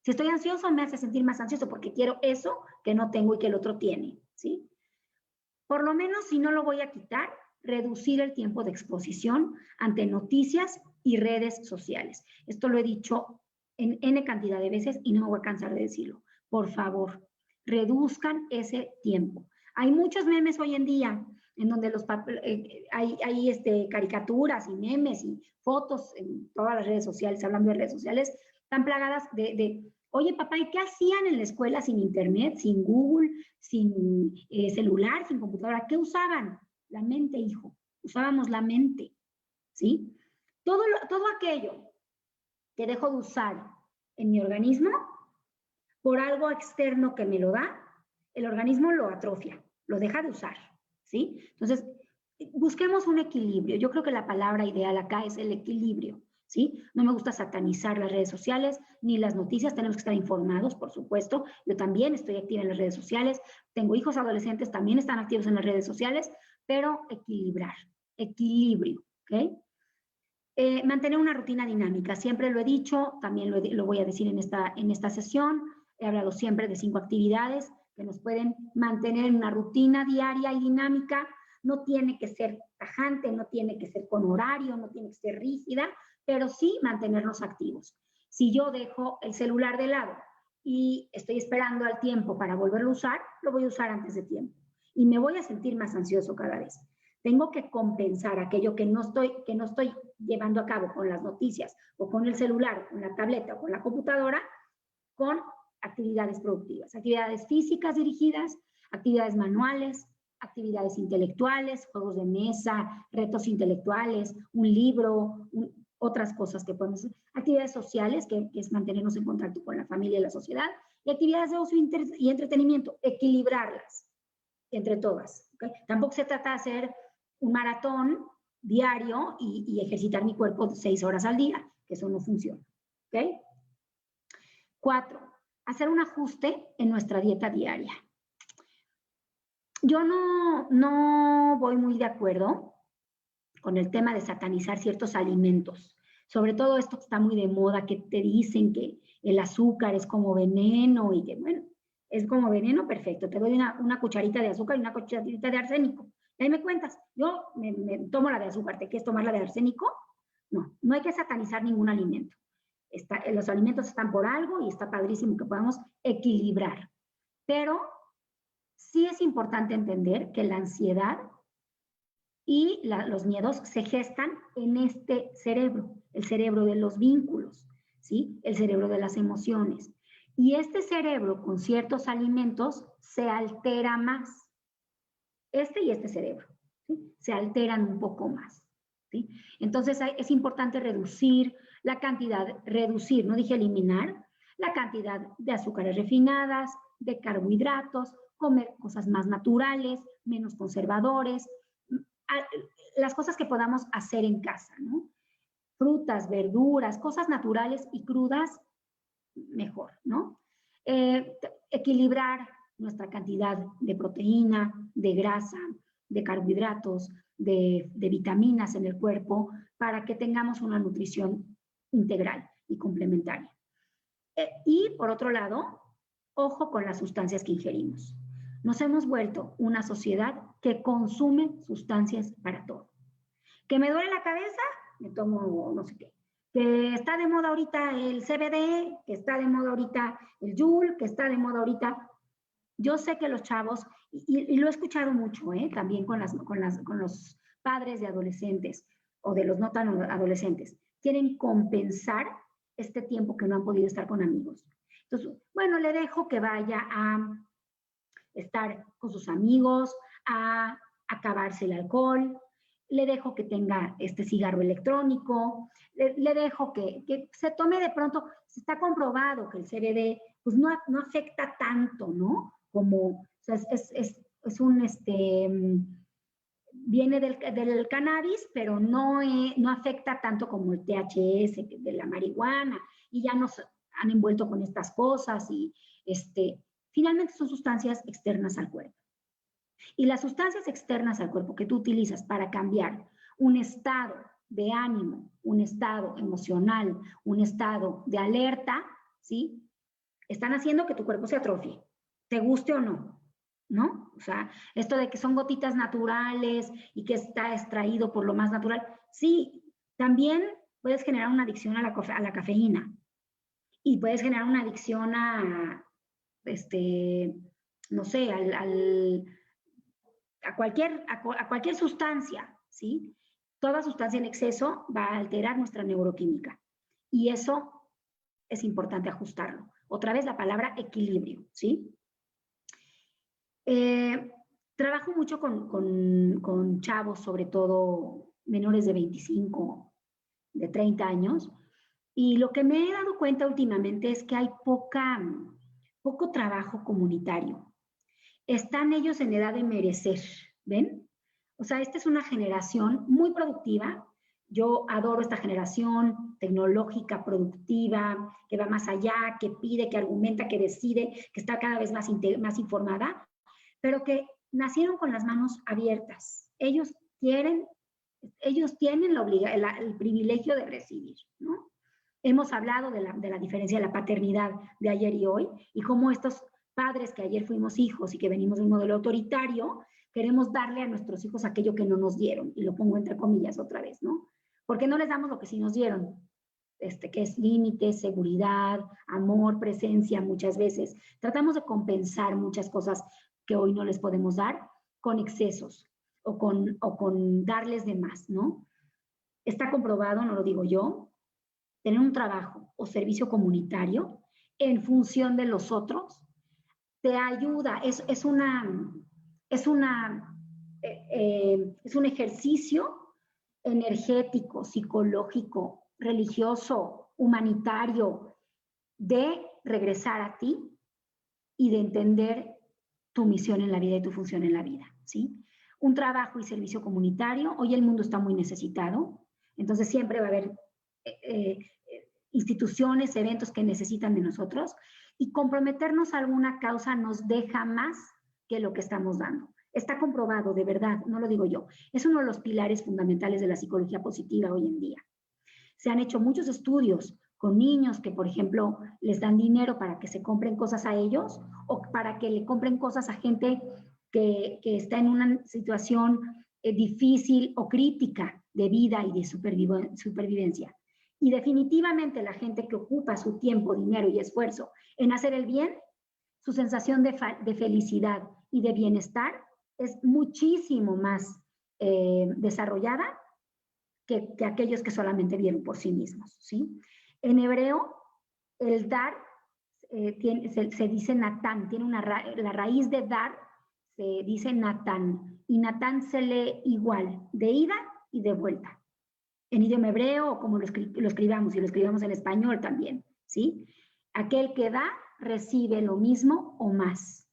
Si estoy ansioso, me hace sentir más ansioso porque quiero eso que no tengo y que el otro tiene, ¿sí? Por lo menos, si no lo voy a quitar, reducir el tiempo de exposición ante noticias y redes sociales. Esto lo he dicho en N cantidad de veces y no me voy a cansar de decirlo. Por favor, reduzcan ese tiempo. Hay muchos memes hoy en día en donde hay caricaturas y memes y fotos en todas las redes sociales, hablando de redes sociales, tan plagadas oye, papá, ¿y qué hacían en la escuela sin internet, sin Google, sin celular, sin computadora? ¿Qué usaban? La mente, hijo. Usábamos la mente, ¿sí? Todo aquello que dejo de usar en mi organismo por algo externo que me lo da, el organismo lo atrofia, lo deja de usar, ¿sí? Entonces, busquemos un equilibrio. Yo creo que la palabra ideal acá es el equilibrio, ¿sí? No me gusta satanizar las redes sociales ni las noticias. Tenemos que estar informados, por supuesto. Yo también estoy activa en las redes sociales. Tengo hijos adolescentes, también están activos en las redes sociales, pero equilibrar, equilibrio, ¿ok? Mantener una rutina dinámica. Siempre lo he dicho, también lo voy a decir en esta sesión. He hablado siempre de 5 actividades que nos pueden mantener en una rutina diaria y dinámica. No tiene que ser tajante, no tiene que ser con horario, no tiene que ser rígida, pero sí mantenernos activos. Si yo dejo el celular de lado y estoy esperando al tiempo para volverlo a usar, lo voy a usar antes de tiempo y me voy a sentir más ansioso cada vez. Tengo que compensar aquello que no estoy llevando a cabo con las noticias o con el celular, con la tableta o con la computadora, con actividades productivas, actividades físicas dirigidas, actividades manuales, actividades intelectuales, juegos de mesa, retos intelectuales, un libro, otras cosas que podemos hacer, actividades sociales, que es mantenernos en contacto con la familia y la sociedad, y actividades de ocio y entretenimiento, equilibrarlas entre todas. ¿Okay? Tampoco se trata de hacer un maratón diario y ejercitar mi cuerpo 6 horas al día, que eso no funciona. ¿Okay? 4, hacer un ajuste en nuestra dieta diaria. Yo no voy muy de acuerdo con el tema de satanizar ciertos alimentos. Sobre todo esto que está muy de moda, que te dicen que el azúcar es como veneno y que, bueno, es como veneno, perfecto. Te doy una cucharita de azúcar y una cucharita de arsénico. Y ahí me cuentas, yo me tomo la de azúcar, ¿te quieres tomar la de arsénico? No, no hay que satanizar ningún alimento. Los alimentos están por algo y está padrísimo que podamos equilibrar. Pero sí es importante entender que la ansiedad y los miedos se gestan en este cerebro, el cerebro de los vínculos, ¿sí? El cerebro de las emociones. Y este cerebro con ciertos alimentos se altera más. Este y este cerebro, ¿sí? Se alteran un poco más, ¿sí? Entonces es importante reducir la cantidad, no dije eliminar, la cantidad de azúcares refinadas, de carbohidratos, comer cosas más naturales, menos conservadores, las cosas que podamos hacer en casa, ¿no? Frutas, verduras, cosas naturales y crudas, mejor, ¿no? Equilibrar nuestra cantidad de proteína, de grasa, de carbohidratos, de vitaminas en el cuerpo para que tengamos una nutrición integral y complementaria. Y por otro lado, ojo con las sustancias que ingerimos. Nos hemos vuelto una sociedad que consume sustancias para todo. Que me duele la cabeza, me tomo no sé qué. Que está de moda ahorita el CBD, que está de moda ahorita el Joule, que está de moda ahorita. Yo sé que los chavos, y lo he escuchado mucho, también con los padres de adolescentes o de los no tan adolescentes, quieren compensar este tiempo que no han podido estar con amigos. Entonces, bueno, le dejo que vaya a estar con sus amigos, a acabarse el alcohol, le dejo que tenga este cigarro electrónico, le dejo que se tome de pronto, se está comprobado que el CBD pues no afecta tanto, ¿no? Como, o sea, es un, viene del cannabis, pero no afecta tanto como el THC de la marihuana, y ya nos han envuelto con estas cosas, y finalmente son sustancias externas al cuerpo. Y las sustancias externas al cuerpo que tú utilizas para cambiar un estado de ánimo, un estado emocional, un estado de alerta, ¿sí? Están haciendo que tu cuerpo se atrofie, te guste o no, ¿no? O sea, esto de que son gotitas naturales y que está extraído por lo más natural, sí, también puedes generar una adicción a la cafeína y puedes generar una adicción a, no sé, a cualquier sustancia, ¿sí? Toda sustancia en exceso va a alterar nuestra neuroquímica y eso es importante ajustarlo. Otra vez la palabra equilibrio, ¿sí? Trabajo mucho con chavos, sobre todo menores de 25, de 30 años, y lo que me he dado cuenta últimamente es que hay poco trabajo comunitario. Están ellos en edad de merecer, ¿ven? O sea, esta es una generación muy productiva. Yo adoro esta generación tecnológica, productiva, que va más allá, que pide, que argumenta, que decide, que está cada vez más informada, pero que nacieron con las manos abiertas. Ellos tienen el privilegio de recibir, ¿no? Hemos hablado de la diferencia de la paternidad de ayer y hoy, y cómo estos padres que ayer fuimos hijos y que venimos de un modelo autoritario, queremos darle a nuestros hijos aquello que no nos dieron, y lo pongo entre comillas otra vez, ¿no? Porque no les damos lo que sí nos dieron, que es límites, seguridad, amor, presencia muchas veces. Tratamos de compensar muchas cosas que hoy no les podemos dar con excesos o con darles de más, ¿no? Está comprobado, no lo digo yo, tener un trabajo o servicio comunitario en función de los otros te ayuda, es un ejercicio energético, psicológico, religioso, humanitario, de regresar a ti y de entender tu misión en la vida y tu función en la vida, ¿sí? Un trabajo y servicio comunitario. Hoy el mundo está muy necesitado, entonces siempre va a haber instituciones, eventos que necesitan de nosotros, y comprometernos a alguna causa nos deja más que lo que estamos dando. Está comprobado, de verdad, no lo digo yo. Es uno de los pilares fundamentales de la psicología positiva hoy en día. Se han hecho muchos estudios con niños que, por ejemplo, les dan dinero para que se compren cosas a ellos o para que le compren cosas a gente que está en una situación difícil o crítica de vida y de supervivencia. Y definitivamente la gente que ocupa su tiempo, dinero y esfuerzo en hacer el bien, su sensación de felicidad y de bienestar es muchísimo más desarrollada que aquellos que solamente vieron por sí mismos, ¿sí? En hebreo, el dar se dice Natán, tiene la raíz de dar se dice Natán, y Natán se lee igual, de ida y de vuelta. En idioma hebreo, o como lo escribamos, y lo escribamos en español también, ¿sí? Aquel que da, recibe lo mismo o más.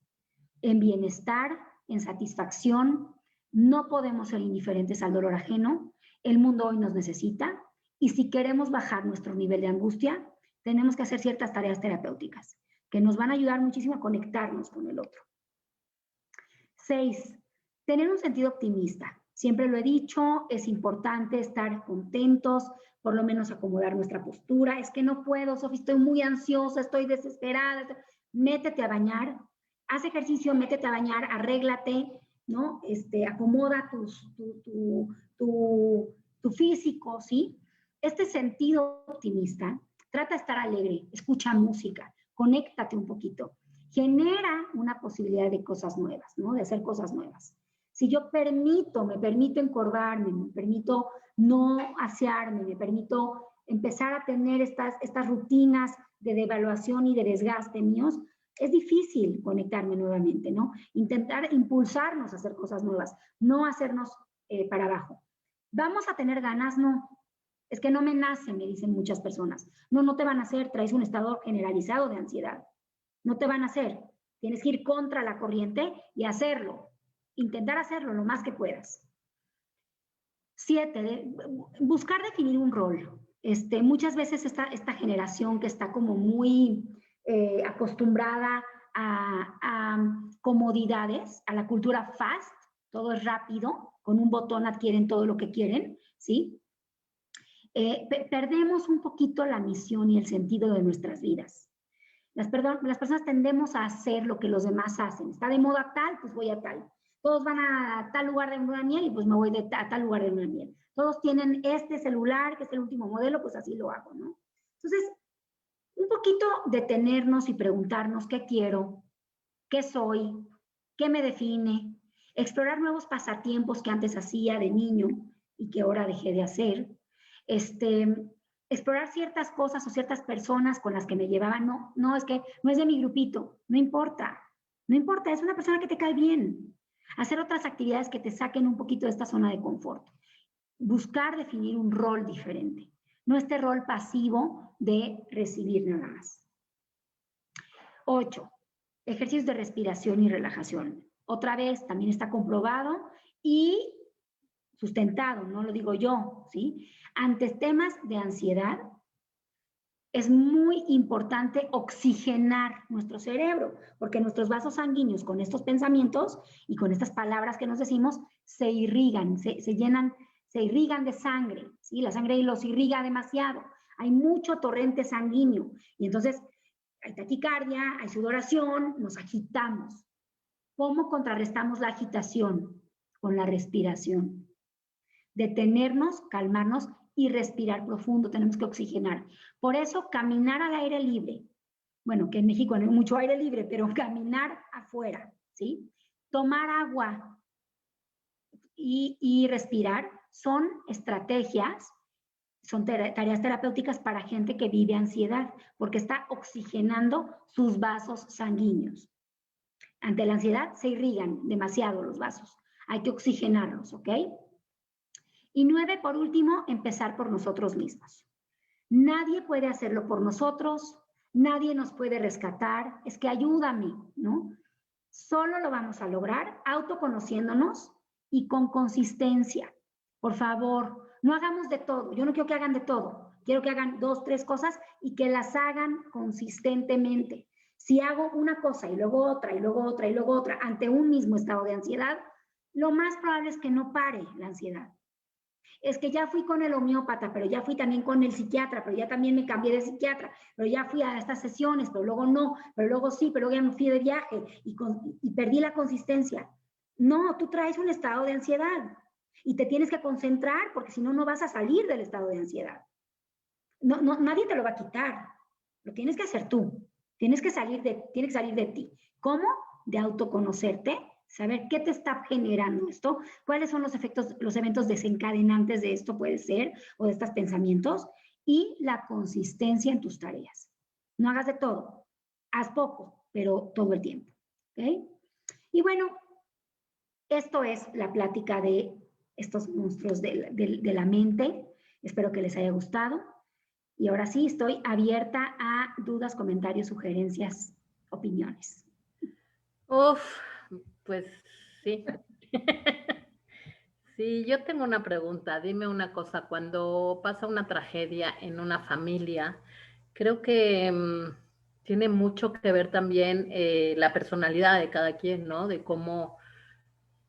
En bienestar, en satisfacción, no podemos ser indiferentes al dolor ajeno. El mundo hoy nos necesita, y si queremos bajar nuestro nivel de angustia, tenemos que hacer ciertas tareas terapéuticas que nos van a ayudar muchísimo a conectarnos con el otro. 6. Tener un sentido optimista. Siempre lo he dicho, es importante estar contentos, por lo menos acomodar nuestra postura. Es que no puedo, Sofi, estoy muy ansiosa, estoy desesperada. Métete a bañar, haz ejercicio, métete a bañar, arréglate, ¿no? Acomoda tu físico, ¿sí? Este sentido optimista, trata de estar alegre, escucha música, conéctate un poquito, genera una posibilidad de cosas nuevas, ¿no? De hacer cosas nuevas. Si yo me permito encorvarme, me permito no asearme, me permito empezar a tener estas rutinas de devaluación y de desgaste míos, es difícil conectarme nuevamente, ¿no? Intentar impulsarnos a hacer cosas nuevas, no hacernos para abajo. ¿Vamos a tener ganas? No. Es que no me nace, me dicen muchas personas. No, no te van a hacer, traes un estado generalizado de ansiedad. No te van a hacer. Tienes que ir contra la corriente y hacerlo. Intentar hacerlo lo más que puedas. 7, buscar definir un rol. Muchas veces esta generación que está como muy acostumbrada a comodidades, a la cultura fast, todo es rápido, con un botón adquieren todo lo que quieren, ¿sí? Perdemos un poquito la misión y el sentido de nuestras vidas. Las personas tendemos a hacer lo que los demás hacen. Está de moda tal, pues voy a tal. Todos van a tal lugar de luna de miel y pues me voy a tal lugar de luna de miel. Todos tienen este celular, que es el último modelo, pues así lo hago, ¿no? Entonces, un poquito detenernos y preguntarnos qué quiero, qué soy, qué me define, explorar nuevos pasatiempos que antes hacía de niño y que ahora dejé de hacer, explorar ciertas cosas o ciertas personas con las que me llevaba. No, es que no es de mi grupito, no importa, es una persona que te cae bien. Hacer otras actividades que te saquen un poquito de esta zona de confort. Buscar definir un rol diferente, no este rol pasivo de recibir nada más. 8. Ejercicios de respiración y relajación. Otra vez, también está comprobado, y sustentado, no lo digo yo, ¿sí? Ante temas de ansiedad, es muy importante oxigenar nuestro cerebro, porque nuestros vasos sanguíneos con estos pensamientos y con estas palabras que nos decimos se irrigan, se llenan, se irrigan de sangre, ¿sí? La sangre los irriga demasiado. Hay mucho torrente sanguíneo y entonces hay taquicardia, hay sudoración, nos agitamos. ¿Cómo contrarrestamos la agitación? Con la respiración. Detenernos, calmarnos y respirar profundo, tenemos que oxigenar. Por eso, caminar al aire libre. Bueno, que en México no hay mucho aire libre, pero caminar afuera, ¿sí? Tomar agua y respirar son estrategias, son tareas terapéuticas para gente que vive ansiedad, porque está oxigenando sus vasos sanguíneos. Ante la ansiedad se irrigan demasiado los vasos. Hay que oxigenarlos, ¿ok? Y 9, por último, empezar por nosotros mismos. Nadie puede hacerlo por nosotros, nadie nos puede rescatar, es que ayúdame, ¿no? Solo lo vamos a lograr autoconociéndonos y con consistencia. Por favor, no hagamos de todo, yo no quiero que hagan de todo, quiero que hagan 2, 3 cosas y que las hagan consistentemente. Si hago una cosa y luego otra y luego otra y luego otra ante un mismo estado de ansiedad, lo más probable es que no pare la ansiedad. Es que ya fui con el homeópata, pero ya fui también con el psiquiatra, pero ya también me cambié de psiquiatra, pero ya fui a estas sesiones, pero luego no, pero luego sí, pero luego ya me fui de viaje y perdí la consistencia. No, tú traes un estado de ansiedad y te tienes que concentrar porque si no, no vas a salir del estado de ansiedad. No, nadie te lo va a quitar, lo tienes que hacer tú, tienes que salir de ti. ¿Cómo? De autoconocerte, saber qué te está generando esto, cuáles son los efectos, los eventos desencadenantes de esto puede ser, o de estos pensamientos, y la consistencia en tus tareas. No hagas de todo, haz poco, pero todo el tiempo, ¿ok? Y bueno, esto es la plática de estos monstruos de la mente. Espero que les haya gustado. Y ahora sí, estoy abierta a dudas, comentarios, sugerencias, opiniones. Uf, pues sí. Sí, yo tengo una pregunta. Dime una cosa. Cuando pasa una tragedia en una familia, creo que tiene mucho que ver también la personalidad de cada quien, ¿no? De cómo,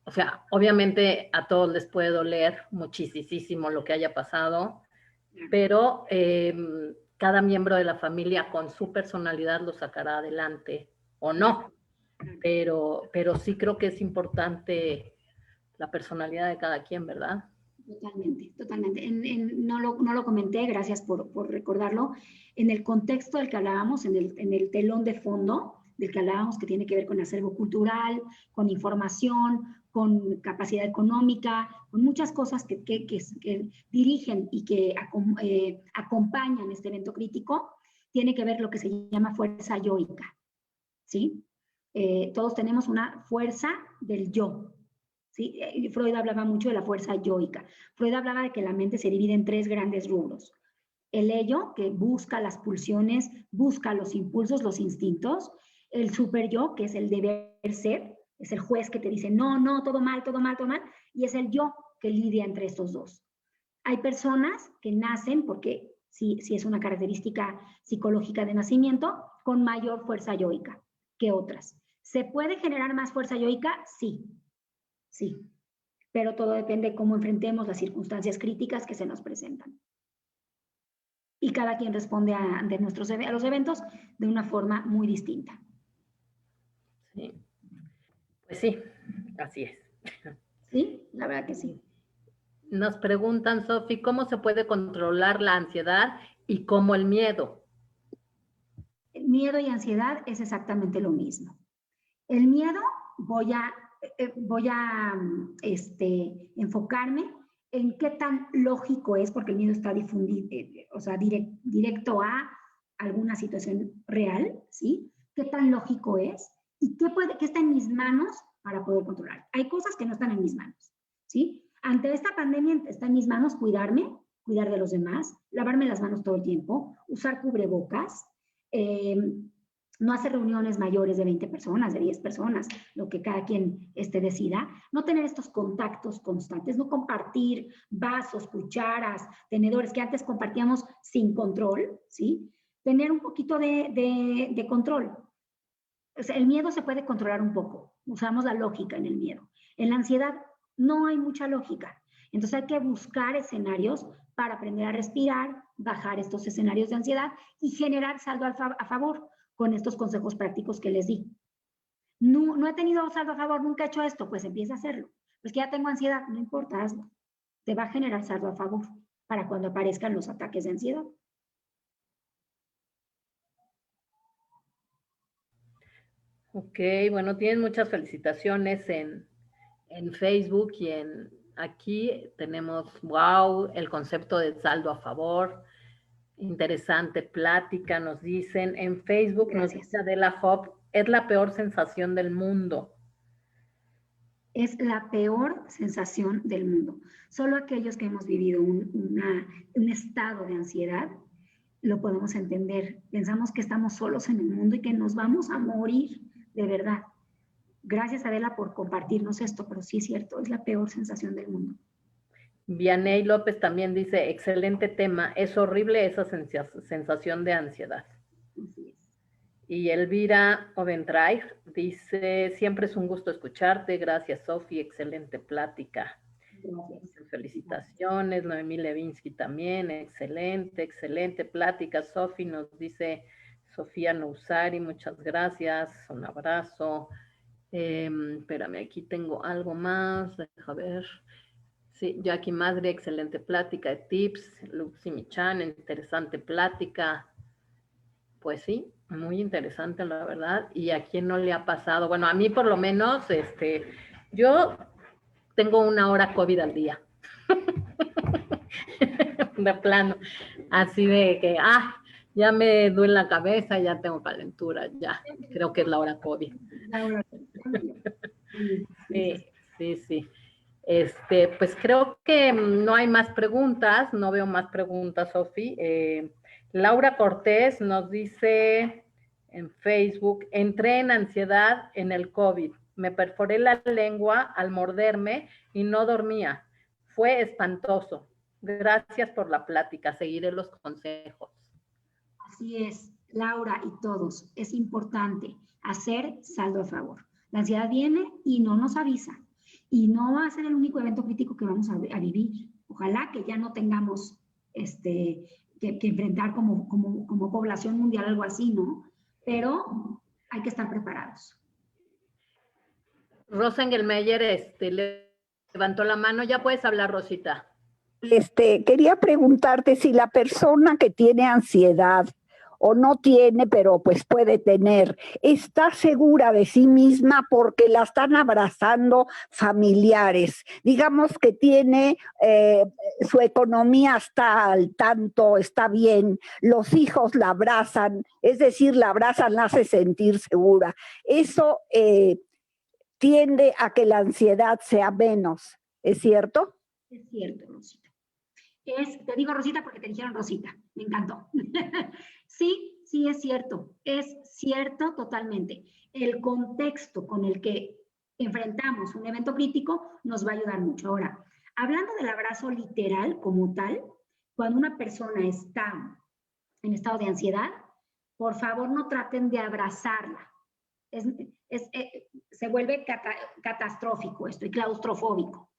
o sea, obviamente a todos les puede doler muchísimo lo que haya pasado, pero cada miembro de la familia con su personalidad lo sacará adelante o no. Pero sí creo que es importante la personalidad de cada quien, ¿verdad? Totalmente, totalmente. No lo comenté, gracias por recordarlo. En el contexto del que hablábamos, en el telón de fondo del que hablábamos, que tiene que ver con acervo cultural, con información, con capacidad económica, con muchas cosas que dirigen y que acompañan este evento crítico, tiene que ver lo que se llama fuerza yoica, ¿sí? Todos tenemos una fuerza del yo. ¿Sí? Freud hablaba mucho de la fuerza yoica. Freud hablaba de que la mente se divide en 3 grandes rubros. El ello, que busca las pulsiones, busca los impulsos, los instintos. El super yo, que es el deber ser, es el juez que te dice, no, no, todo mal, todo mal, todo mal. Y es el yo que lidia entre estos dos. Hay personas que nacen, porque sí es una característica psicológica de nacimiento, con mayor fuerza yoica que otras. ¿Se puede generar más fuerza yoica? Sí. Sí, pero todo depende de cómo enfrentemos las circunstancias críticas que se nos presentan. Y cada quien responde a los eventos de una forma muy distinta. Sí. Pues sí, así es. Sí, la verdad que sí. Nos preguntan, Sofi, ¿cómo se puede controlar la ansiedad y cómo el miedo? El miedo y ansiedad es exactamente lo mismo. El miedo voy a enfocarme en qué tan lógico es, porque el miedo está difundido, o sea, directo a alguna situación real, ¿sí? ¿Qué tan lógico es? ¿Y qué está en mis manos para poder controlar? Hay cosas que no están en mis manos, ¿sí? Ante esta pandemia está en mis manos cuidarme, cuidar de los demás, lavarme las manos todo el tiempo, usar cubrebocas, no hacer reuniones mayores de 20 personas, de 10 personas, lo que cada quien decida, no tener estos contactos constantes, no compartir vasos, cucharas, tenedores que antes compartíamos sin control, ¿sí? Tener un poquito de control. O sea, el miedo se puede controlar un poco, usamos la lógica en el miedo. En la ansiedad no hay mucha lógica, entonces hay que buscar escenarios para aprender a respirar, bajar estos escenarios de ansiedad y generar saldo a favor con estos consejos prácticos que les di. No he tenido saldo a favor, nunca he hecho esto, pues empieza a hacerlo. Pues que ya tengo ansiedad, no importa, hazlo. Te va a generar saldo a favor para cuando aparezcan los ataques de ansiedad. Ok, bueno, tienen muchas felicitaciones en Facebook y aquí tenemos, wow, el concepto de saldo a favor. Interesante plática, nos dicen. En Facebook Gracias. nos dice Adela Hop, es la peor sensación del mundo. Es la peor sensación del mundo. Solo aquellos que hemos vivido un estado de ansiedad lo podemos entender. Pensamos que estamos solos en el mundo y que nos vamos a morir, de verdad. Gracias, Adela, por compartirnos esto, pero sí es cierto, es la peor sensación del mundo. Vianey López también dice, excelente tema, es horrible esa sensación de ansiedad. Así es. Y Elvira Ovendrive dice, siempre es un gusto escucharte, gracias Sofi, excelente plática. Gracias. Felicitaciones, Noemí Levinsky también, excelente plática. Sofi nos dice, Sofía Nousari, muchas gracias, un abrazo. Espérame, aquí tengo algo más, deja ver. Sí, Jackie Madre, excelente plática de tips. Luxi Michan, interesante plática. Pues sí, muy interesante la verdad. ¿Y a quién no le ha pasado? Bueno, a mí por lo menos, yo tengo 1 hora COVID al día. De plano. Así de que, ya me duele la cabeza, ya tengo calentura, ya. Creo que es la hora COVID. Sí. Pues creo que no hay más preguntas, no veo más preguntas, Sofi. Laura Cortés nos dice en Facebook, entré en ansiedad en el COVID, me perforé la lengua al morderme y no dormía. Fue espantoso. Gracias por la plática, seguiré los consejos. Así es, Laura y todos, es importante hacer saldo a favor. La ansiedad viene y no nos avisa. Y no va a ser el único evento crítico que vamos a vivir. Ojalá que ya no tengamos que enfrentar como población mundial algo así, ¿no? Pero hay que estar preparados. Rosa Engelmeyer levantó la mano. Ya puedes hablar, Rosita. Quería preguntarte si la persona que tiene ansiedad o no tiene, pero pues puede tener, está segura de sí misma porque la están abrazando familiares. Digamos que tiene, su economía está al tanto, está bien, los hijos la abrazan, es decir, la abrazan, la hace sentir segura. Eso tiende a que la ansiedad sea menos, ¿es cierto? Es cierto, Rosita. Te digo Rosita porque te dijeron Rosita, me encantó. Sí, es cierto totalmente. El contexto con el que enfrentamos un evento crítico nos va a ayudar mucho. Ahora, hablando del abrazo literal como tal, cuando una persona está en estado de ansiedad, por favor no traten de abrazarla. Se vuelve catastrófico esto y claustrofóbico.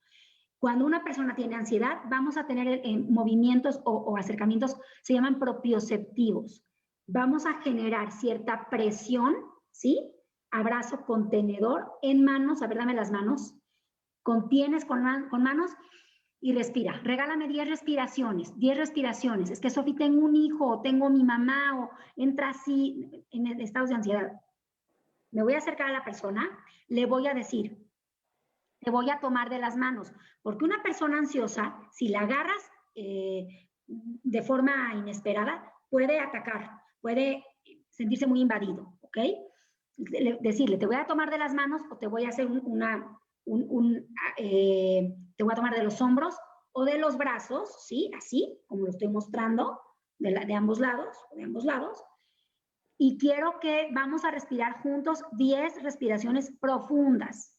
Cuando una persona tiene ansiedad, vamos a tener movimientos o acercamientos, se llaman propioceptivos. Vamos a generar cierta presión, ¿sí? Abrazo contenedor en manos, a ver, dame las manos. Contienes con manos y respira. Regálame 10 respiraciones. Es que, Sofi, tengo un hijo, o tengo mi mamá, o entra así en estados de ansiedad. Me voy a acercar a la persona, le voy a decir, te voy a tomar de las manos, porque una persona ansiosa, si la agarras de forma inesperada, puede atacar, puede sentirse muy invadido, ¿ok? Decirle, te voy a tomar de las manos o te voy a hacer te voy a tomar de los hombros o de los brazos, ¿sí? Así, como lo estoy mostrando, de ambos lados, Y quiero que vamos a respirar juntos 10 respiraciones profundas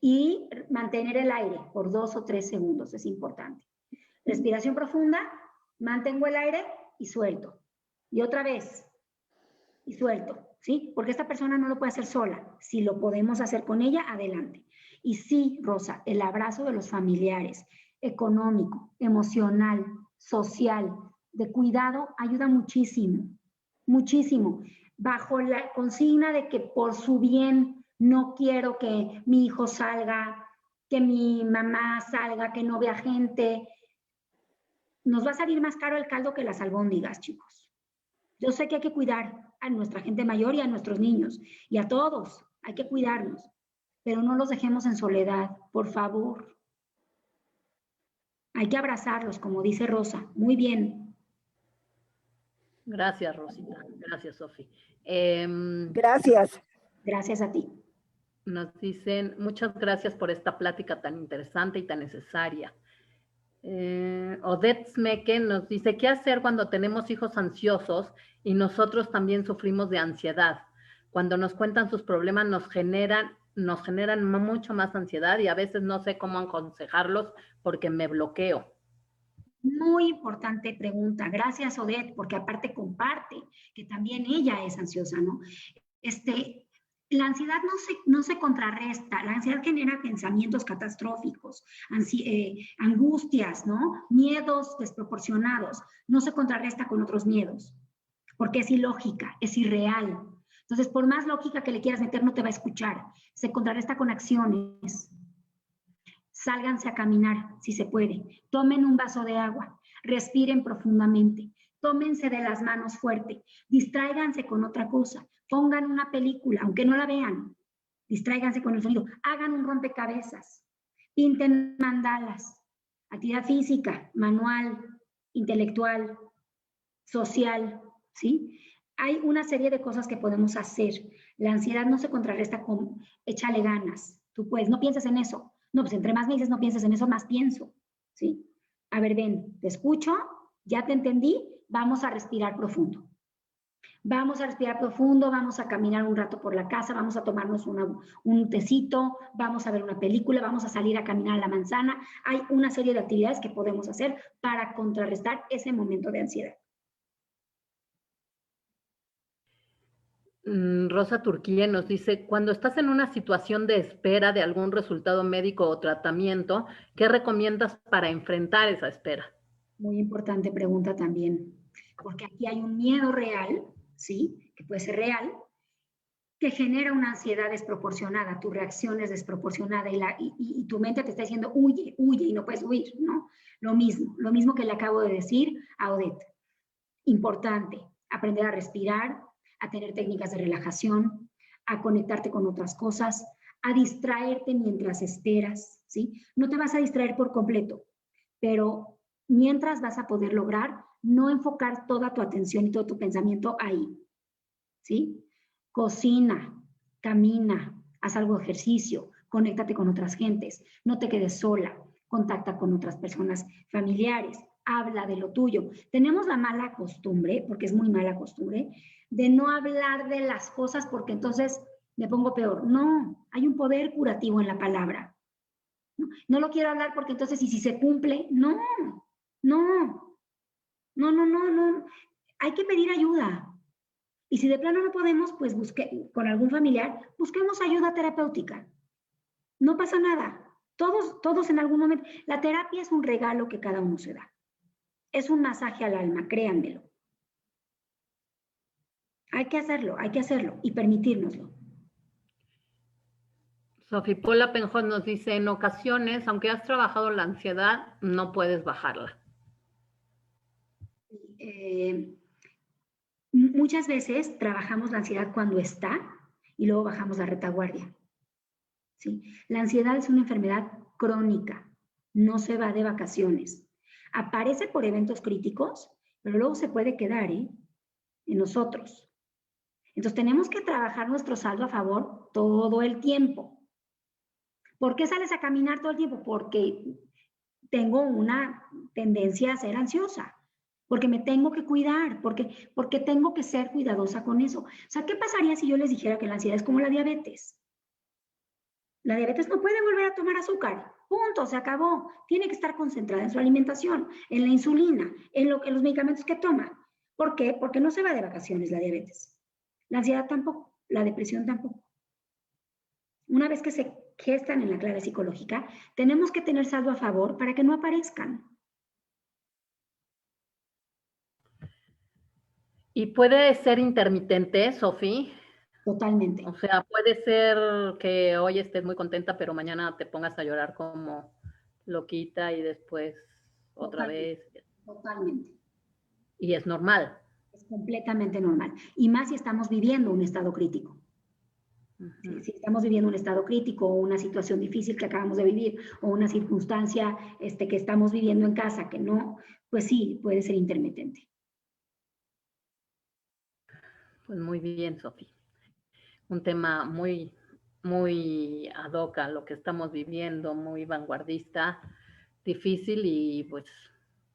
y mantener el aire por 2 o 3 segundos, es importante. Respiración profunda, mantengo el aire y suelto. Y otra vez, y suelto, ¿sí? Porque esta persona no lo puede hacer sola. Si lo podemos hacer con ella, adelante. Y sí, Rosa, el abrazo de los familiares, económico, emocional, social, de cuidado, ayuda muchísimo, muchísimo. Bajo la consigna de que por su bien no quiero que mi hijo salga, que mi mamá salga, que no vea gente. Nos va a salir más caro el caldo que las albóndigas, chicos. Yo sé que hay que cuidar a nuestra gente mayor y a nuestros niños, y a todos, hay que cuidarnos, pero no los dejemos en soledad, por favor. Hay que abrazarlos, como dice Rosa. Muy bien. Gracias, Rosita. Gracias, Sofi. Gracias. Gracias a ti. Nos dicen, muchas gracias por esta plática tan interesante y tan necesaria. Odette Smeke nos dice, ¿qué hacer cuando tenemos hijos ansiosos y nosotros también sufrimos de ansiedad? Cuando nos cuentan sus problemas nos generan mucho más ansiedad y a veces no sé cómo aconsejarlos porque me bloqueo. Muy importante pregunta. Gracias, Odette, porque aparte comparte que también ella es ansiosa, ¿no? La ansiedad no se contrarresta. La ansiedad genera pensamientos catastróficos, angustias, ¿no? Miedos desproporcionados. No se contrarresta con otros miedos, porque es ilógica, es irreal. Entonces, por más lógica que le quieras meter, no te va a escuchar. Se contrarresta con acciones. Sálganse a caminar, si se puede. Tomen un vaso de agua. Respiren profundamente. Tómense de las manos fuerte. Distráiganse con otra cosa. Pongan una película, aunque no la vean. Distráiganse con el sonido. Hagan un rompecabezas. Pinten mandalas. Actividad física, manual, intelectual, social, ¿sí? Hay una serie de cosas que podemos hacer. La ansiedad no se contrarresta con échale ganas. Tú puedes, no pienses en eso. No, pues entre más me dices no pienses en eso, más pienso, ¿sí? A ver, ven, te escucho, ya te entendí, vamos a respirar profundo. Vamos a respirar profundo, vamos a caminar un rato por la casa, vamos a tomarnos un tecito, vamos a ver una película, vamos a salir a caminar a la manzana. Hay una serie de actividades que podemos hacer para contrarrestar ese momento de ansiedad. Rosa Turquía nos dice, cuando estás en una situación de espera de algún resultado médico o tratamiento, ¿qué recomiendas para enfrentar esa espera? Muy importante pregunta también, porque aquí hay un miedo real, ¿sí? Que puede ser real, que genera una ansiedad desproporcionada, tu reacción es desproporcionada y tu mente te está diciendo huye, huye y no puedes huir, ¿no? Lo mismo que le acabo de decir a Odette. Importante, aprender a respirar, a tener técnicas de relajación, a conectarte con otras cosas, a distraerte mientras esperas, ¿sí? No te vas a distraer por completo, pero mientras vas a poder lograr no enfocar toda tu atención y todo tu pensamiento ahí, ¿sí? Cocina, camina, haz algo de ejercicio, conéctate con otras gentes, no te quedes sola, contacta con otras personas familiares, habla de lo tuyo. Tenemos la mala costumbre, porque es muy mala costumbre, de no hablar de las cosas porque entonces me pongo peor. No, hay un poder curativo en la palabra. No lo quiero hablar porque entonces, ¿y si se cumple? No. Hay que pedir ayuda. Y si de plano no podemos, pues con algún familiar, busquemos ayuda terapéutica. No pasa nada. Todos en algún momento. La terapia es un regalo que cada uno se da. Es un masaje al alma, créanmelo. Hay que hacerlo y permitírnoslo. Sofi Paula Penjón nos dice, en ocasiones, aunque has trabajado la ansiedad, no puedes bajarla. Muchas veces trabajamos la ansiedad cuando está y luego bajamos la retaguardia. ¿Sí? La ansiedad es una enfermedad crónica, no se va de vacaciones. Aparece por eventos críticos, pero luego se puede quedar en nosotros. Entonces tenemos que trabajar nuestro saldo a favor todo el tiempo. ¿Por qué sales a caminar todo el tiempo? Porque tengo una tendencia a ser ansiosa. porque me tengo que cuidar, porque tengo que ser cuidadosa con eso. O sea, ¿qué pasaría si yo les dijera que la ansiedad es como la diabetes? La diabetes no puede volver a tomar azúcar. Punto, se acabó. Tiene que estar concentrada en su alimentación, en la insulina, en los medicamentos que toma. ¿Por qué? Porque no se va de vacaciones la diabetes. La ansiedad tampoco, la depresión tampoco. Una vez que se gestan en la clave psicológica, tenemos que tener saldo a favor para que no aparezcan. ¿Y puede ser intermitente, Sofi? Totalmente. O sea, puede ser que hoy estés muy contenta, pero mañana te pongas a llorar como loquita y después otra vez. Totalmente. Y es normal. Es completamente normal. Y más si estamos viviendo un estado crítico. Si estamos viviendo un estado crítico o una situación difícil que acabamos de vivir o una circunstancia que estamos viviendo en casa que no, pues sí, puede ser intermitente. Pues muy bien, Sofi. Un tema muy, muy ad hoc a lo que estamos viviendo, muy vanguardista, difícil y pues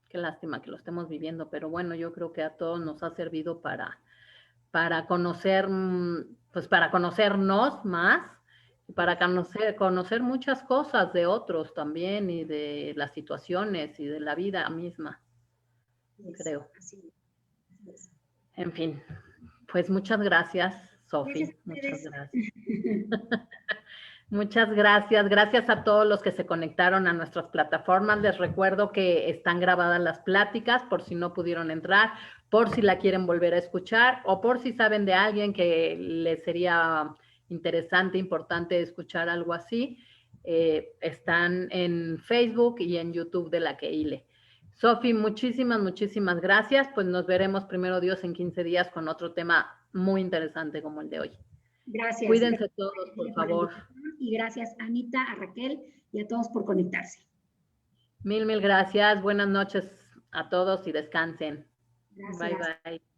qué lástima que lo estemos viviendo, pero bueno, yo creo que a todos nos ha servido para conocer, pues para conocernos más, y para conocer muchas cosas de otros también y de las situaciones y de la vida misma, creo. Así es. En fin, pues muchas gracias, Sofi, muchas gracias. Muchas gracias. Gracias a todos los que se conectaron a nuestras plataformas. Les recuerdo que están grabadas las pláticas por si no pudieron entrar, por si la quieren volver a escuchar o por si saben de alguien que les sería interesante, importante escuchar algo así. Están en Facebook y en YouTube de La Keile. Sofi, muchísimas, muchísimas gracias. Pues nos veremos primero Dios en 15 días con otro tema muy interesante como el de hoy. Gracias. Cuídense todos, por favor. Y gracias, Anita, a Raquel y a todos por conectarse. Mil gracias. Buenas noches a todos y descansen. Gracias. Bye, bye.